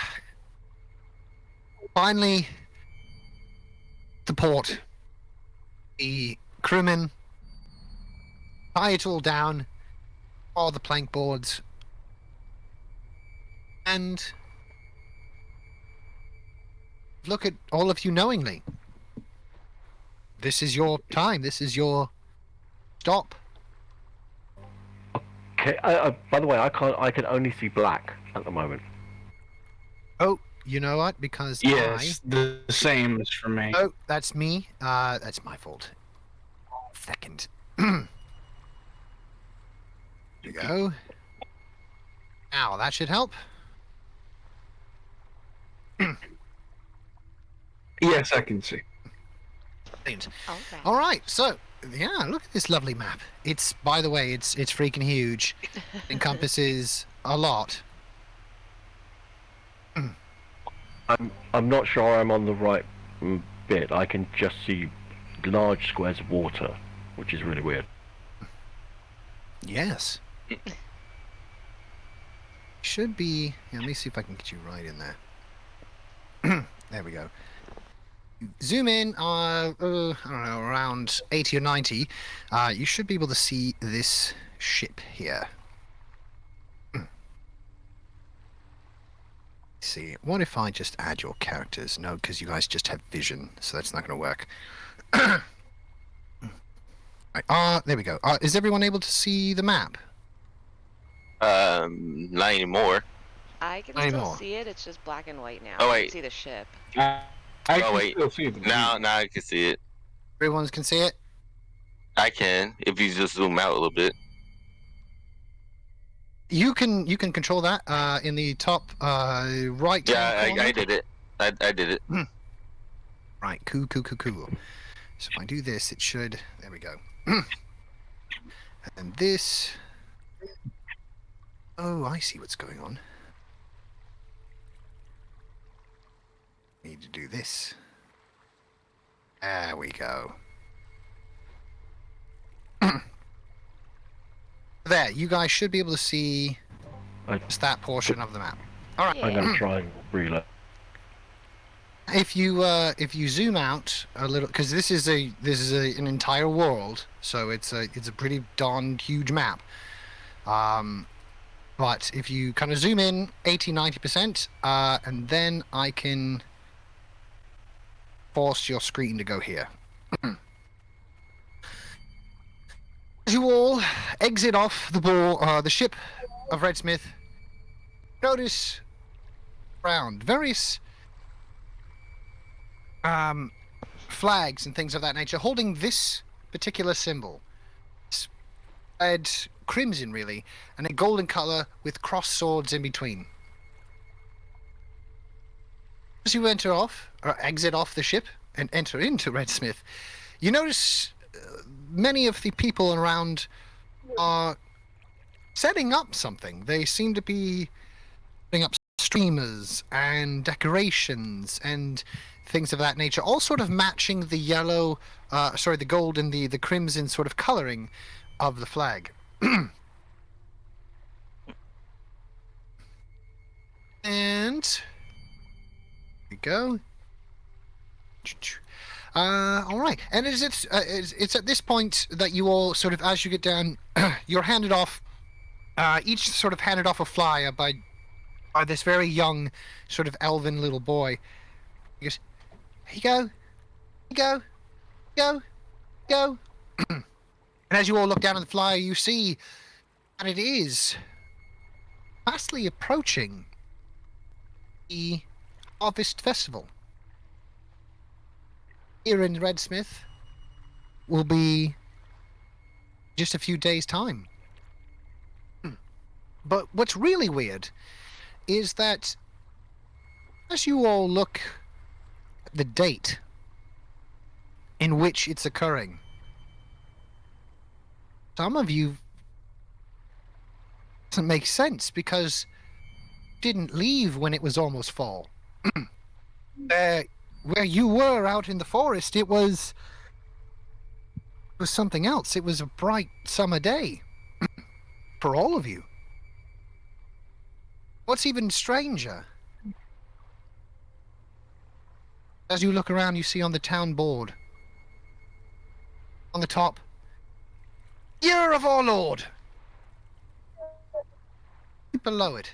finally the port, the crewmen tie it all down, all the plank boards, and look at all of you knowingly. This is your time. This is your stop. Okay. By the way, I can only see black at the moment. Oh, you know what? Because Yes, the same as for me. Oh, that's me. That's my fault. Second. There you go. Now, that should help. Yes, I can see. Brilliant. Okay. All right, so yeah, look at this lovely map. It's, by the way, it's freaking huge. It encompasses a lot. I'm not sure I'm on the right bit. I can just see large squares of water, which is really weird. Yes. Should be. Yeah, let me see if I can get you right in there. There we go. Zoom in, I don't know, around 80 or 90. You should be able to see this ship here. See, what if I just add your characters? No, because you guys just have vision, so that's not going to work. Right, there we go. Is everyone able to see the map? Not anymore. I can Any still more? see it. It's just black and white now. Oh, I wait. can see the ship. I can wait. still see the Now view. I can see it. Everyone can see it. I can if you just zoom out a little bit. You can control that in the top right Yeah, hand corner. I did it. I did it. Right, cool. So if I do this, it should. There we go. And this. Oh, I see what's going on. Need to do this. There we go. There, you guys should be able to see I- just that portion of the map. All right. Yeah. I'm gonna try and reload. If you zoom out a little, because this is an entire world, so it's a pretty darn huge map. But if you kind of zoom in 80-90%, and then I can force your screen to go here. As you all exit off the ship of Redsmith, notice around various flags and things of that nature holding this particular symbol. It's red crimson, really, and a golden color with cross swords in between. As you enter off, or exit off the ship and enter into Redsmith, you notice many of the people around are setting up something. They seem to be putting up streamers and decorations and things of that nature, all sort of matching the yellow, the gold and the crimson sort of coloring of the flag. And here we go. All right, and it's at this point that you all sort of, as you get down, you're handed off, each sort of handed off a flyer by this very young, sort of elven little boy. He goes, "Here you go." And as you all look down at the flyer, you see that it is fastly approaching the Harvest Festival. Here in Redsmith will be just a few days' time. But what's really weird is that as you all look at the date in which it's occurring, some of you doesn't make sense because you didn't leave when it was almost fall. Where you were out in the forest, it was something else. It was a bright summer day for all of you. What's even stranger, as you look around, you see on the town board, on the top, Year of our Lord. Below it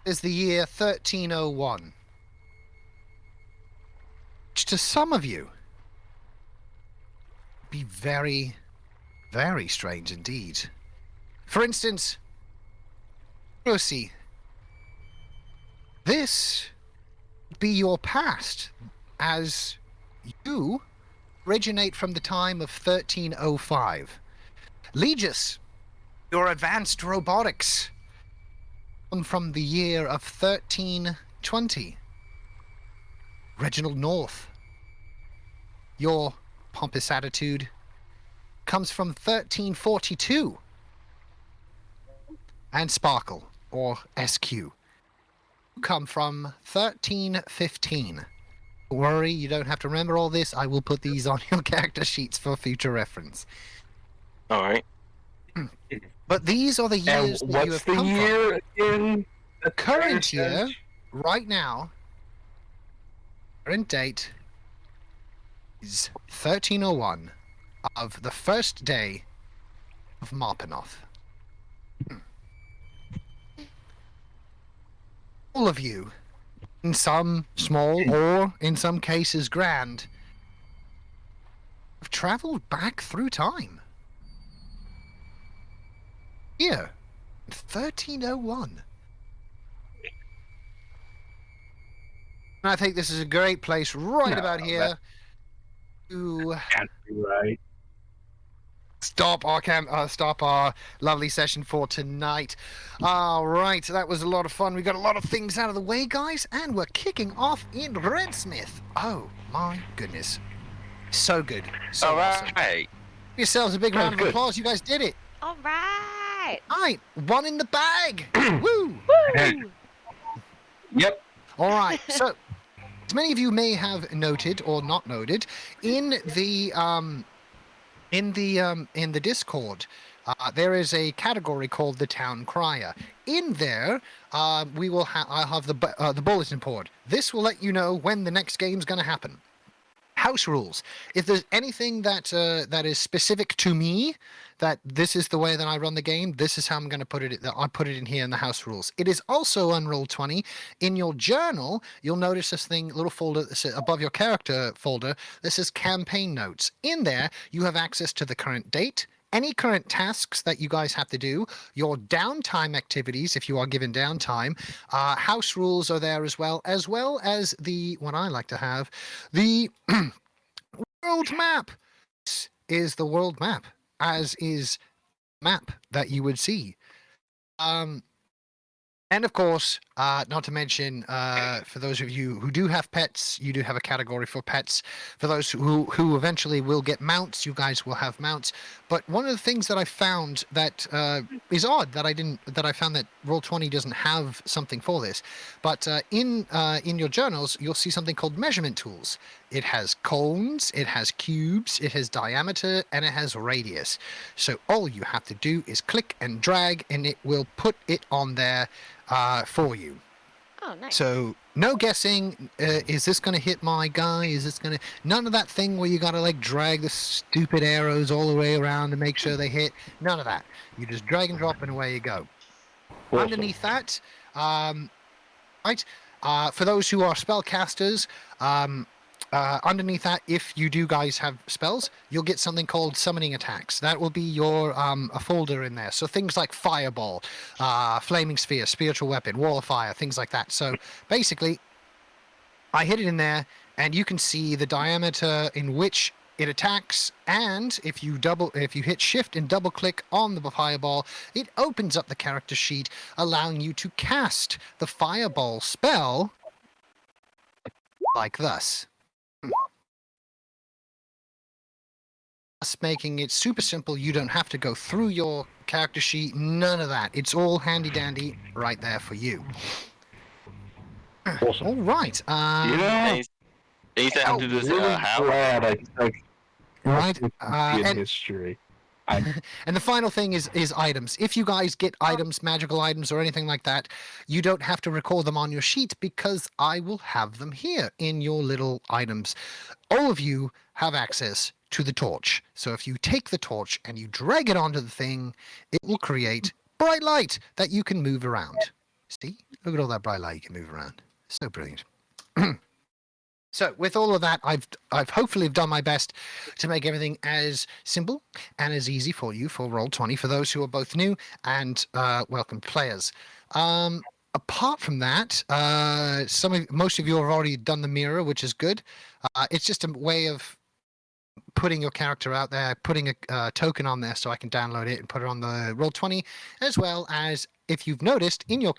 is the year 1301. Which to some of you be very, very strange indeed. For instance, Lucy, this would be your past, as you originate from the time of 1305. Legis, your advanced robotics come from the year of 1320. Reginald North, your pompous attitude comes from 1342. And Sparkle, or SQ, come from 1315. Don't worry, you don't have to remember all this. I will put these on your character sheets for future reference. All right. But these are the years And that you what's have the come year in from. The current year, right now, current date is 1301 of the first day of Marpanoth. All of you, in some small or in some cases grand, have traveled back through time. Here, 1301. And I think this is a great place right No, about here to Can't be right. stop our lovely session for tonight. All right, that was a lot of fun. We got a lot of things out of the way, guys, and we're kicking off in Redsmith. Oh my goodness, so good, so All awesome. right. Give yourselves a big That round was of good. applause. You guys did it. All right. All right, one in the bag. Woo! Woo! Yep. All right, so as many of you may have noted or not noted in the Discord, there is a category called the Town Crier. In there, we will I'll have the bulletin board. This will let you know when the next game's going to happen. House rules. If there's anything that that is specific to me, that this is the way that I run the game, this is how I'm going to put it. I put it in here in the house rules. It is also on Roll20. In your journal, you'll notice this thing, little folder above your character folder. This is campaign notes. In there, you have access to the current date, any current tasks that you guys have to do, your downtime activities if you are given downtime. House rules are there as well as the what I like to have, the world map. This is the world map, as is map that you would see. And of course, not to mention, for those of you who do have pets, you do have a category for pets. For those who eventually will get mounts, you guys will have mounts. But one of the things that I found that is odd that I found that Roll20 doesn't have something for this. But in your journals, you'll see something called measurement tools. It has cones, it has cubes, it has diameter, and it has radius. So all you have to do is click and drag, and it will put it on there for you. Oh, nice. So no guessing. Is this going to hit my guy? Is this going to? None of that thing where you got to like drag the stupid arrows all the way around to make sure they hit. None of that. You just drag and drop and away you go. Awesome. Underneath that, right. For those who are spellcasters, underneath that, if you do guys have spells, you'll get something called summoning attacks. That will be your a folder in there. So things like fireball, flaming sphere, spiritual weapon, wall of fire, things like that. So basically, I hit it in there, and you can see the diameter in which it attacks. And if you hit shift and double click on the fireball, it opens up the character sheet, allowing you to cast the fireball spell like thus. Thus making it super simple. You don't have to go through your character sheet. None of that. It's all handy dandy right there for you. Awesome. All right. You know, And you said how to do this how? glad I Right. in And, history. and the final thing is items. If you guys get items, magical items, or anything like that, you don't have to record them on your sheet because I will have them here in your little items. All of you have access to the torch. So if you take the torch and you drag it onto the thing, it will create bright light that you can move around. See? Look at all that bright light you can move around. So brilliant. So with all of that, I've hopefully done my best to make everything as simple and as easy for you for Roll20 for those who are both new and welcome players. Apart from that, most of you have already done the mirror, which is good. It's just a way of putting your character out there, putting a token on there so I can download it and put it on the Roll20, as well as if you've noticed in your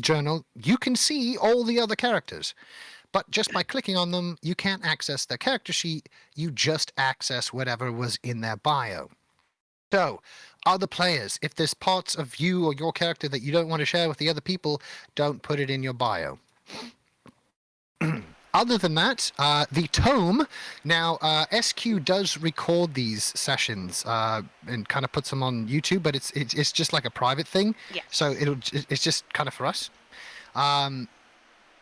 journal, you can see all the other characters. But just by clicking on them, you can't access their character sheet. You just access whatever was in their bio. So, other players, if there's parts of you or your character that you don't want to share with the other people, don't put it in your bio. Other than that, the tome. Now, SQ does record these sessions and kind of puts them on YouTube, but it's just like a private thing. Yes. So it's just kind of for us.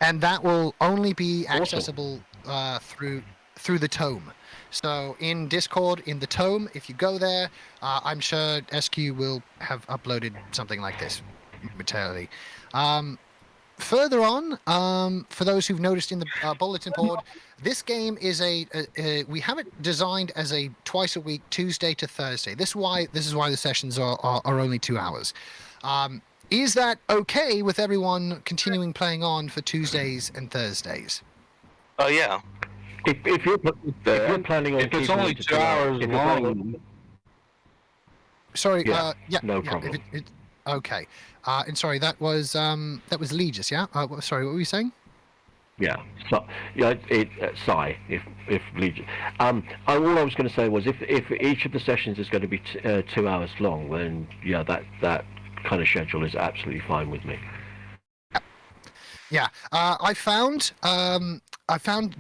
And that will only be accessible through the tome. So in Discord, in the tome, if you go there, I'm sure SQ will have uploaded something like this momentarily. Further on, for those who've noticed in the bulletin board, this game is we have it designed as a twice a week, Tuesday to Thursday. This is why the sessions are only 2 hours. is that okay with everyone continuing playing on for Tuesdays and Thursdays? Oh yeah. If you're planning on If it's keeping only it to 2 hours if you're planning long, Sorry. Yeah, Yeah. no yeah, problem. Okay. And sorry, that was Legis. Yeah. Sorry, what were you saying? Yeah, so yeah, Sigh, if Legion. All I was going to say was if each of the sessions is going to be 2 hours long, then yeah, that kind of schedule is absolutely fine with me. Yeah. I found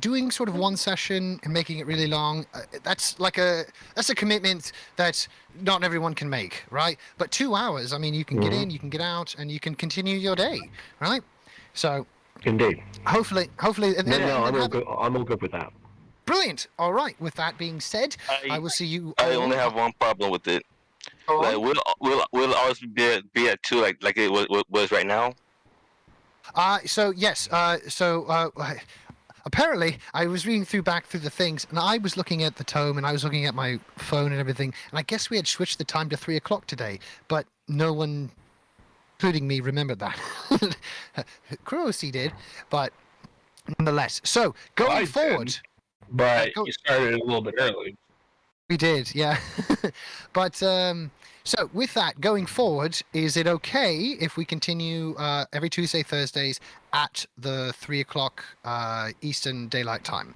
doing sort of one session and making it really long. That's a commitment that not everyone can make, right? But 2 hours, I mean, you can get in, you can get out, and you can continue your day, right? So. Indeed. Hopefully, No, I'm all good with that. Brilliant. All right. With that being said, I will see you. I only have one problem with it. Like, will always be at 2 like it was right now? So yes. Apparently, I was reading back through the things, and I was looking at the tome, and I was looking at my phone and everything, and I guess we had switched the time to 3 o'clock today, but no one, including me, remembered that. Cruelty did, but nonetheless. So going I forward. didn't, but you started a little bit early. We did, yeah. But so with that, going forward, is it okay if we continue every Tuesday, Thursdays at the 3 o'clock Eastern Daylight Time?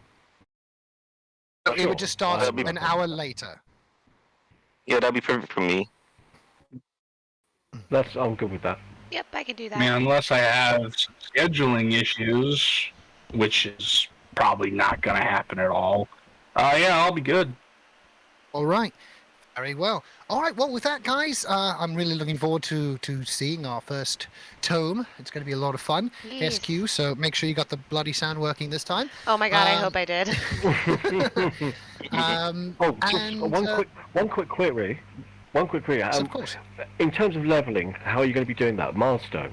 So it would just start an hour later. Yeah, that'd be perfect for me. I'm good with that. Yep, I could do that. I mean, unless I have some scheduling issues, which is probably not going to happen at all. Yeah, I'll be good. All right. Very well. All right. Well, with that, guys, I'm really looking forward to seeing our first tome. It's going to be a lot of fun. Yes. SQ. So make sure you got the bloody sound working this time. Oh my god, I hope I did. Just one quick query. Of course. In terms of leveling, how are you going to be doing that? Milestone.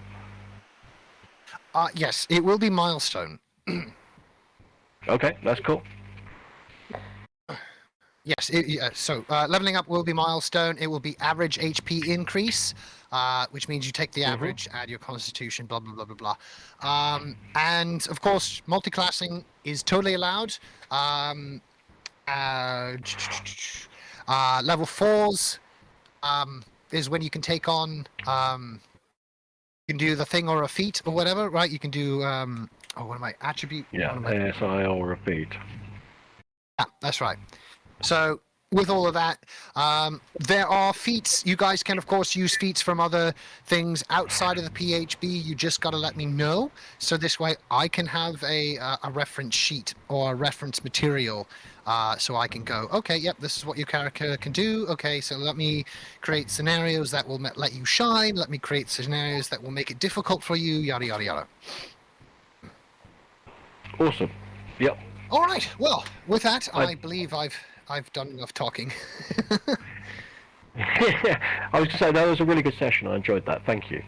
Yes, it will be milestone. Okay, that's cool. Yes, so leveling up will be milestone. It will be average HP increase, which means you take the average, add your constitution, blah, blah, blah, blah, blah. And, of course, multi-classing is totally allowed. Level 4s is when you can take on... you can do the thing or a feat or whatever, right? You can do... what am I? Attribute? Yeah, ASI or a feat. Yeah, that's right. So with all of that, there are feats. You guys can, of course, use feats from other things outside of the PHB. You just got to let me know. So this way I can have a reference sheet or a reference material so I can go, okay, yep, this is what your character can do. Okay, so let me create scenarios that will let you shine. Let me create scenarios that will make it difficult for you, yada, yada, yada. Awesome. Yep. All right. Well, with that, I believe I've done enough talking. I was just saying that was a really good session. I enjoyed that. Thank you.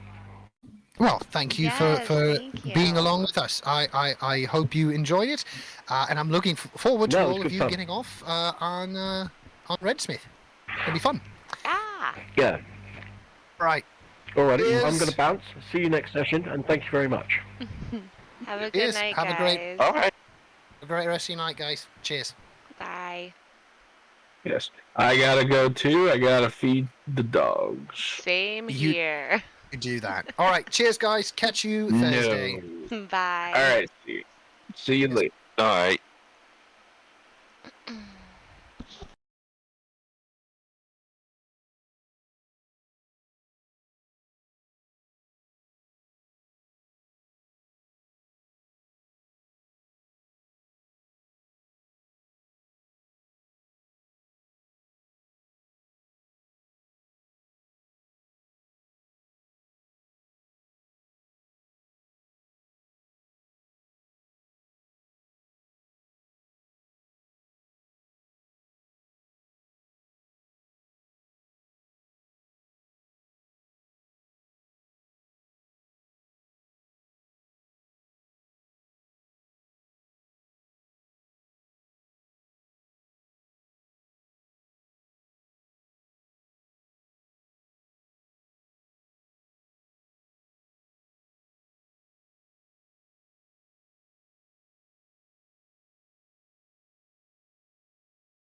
Well, thank you Yes, for thank you. being along with us. I hope you enjoy it, and I'm looking forward to all of you getting off on Redsmith. It'll be fun. Ah. Yeah. Right. Alrighty, I'm going to bounce. See you next session, and thank you very much. Have a good night, guys. Have a great- All right. Have a great rest of your night, guys. Cheers. Bye. Yes. I gotta go too. I gotta feed the dogs. Same here. You do that. All right. Cheers, guys. Catch you Thursday. No. Bye. All right. See you later. All right.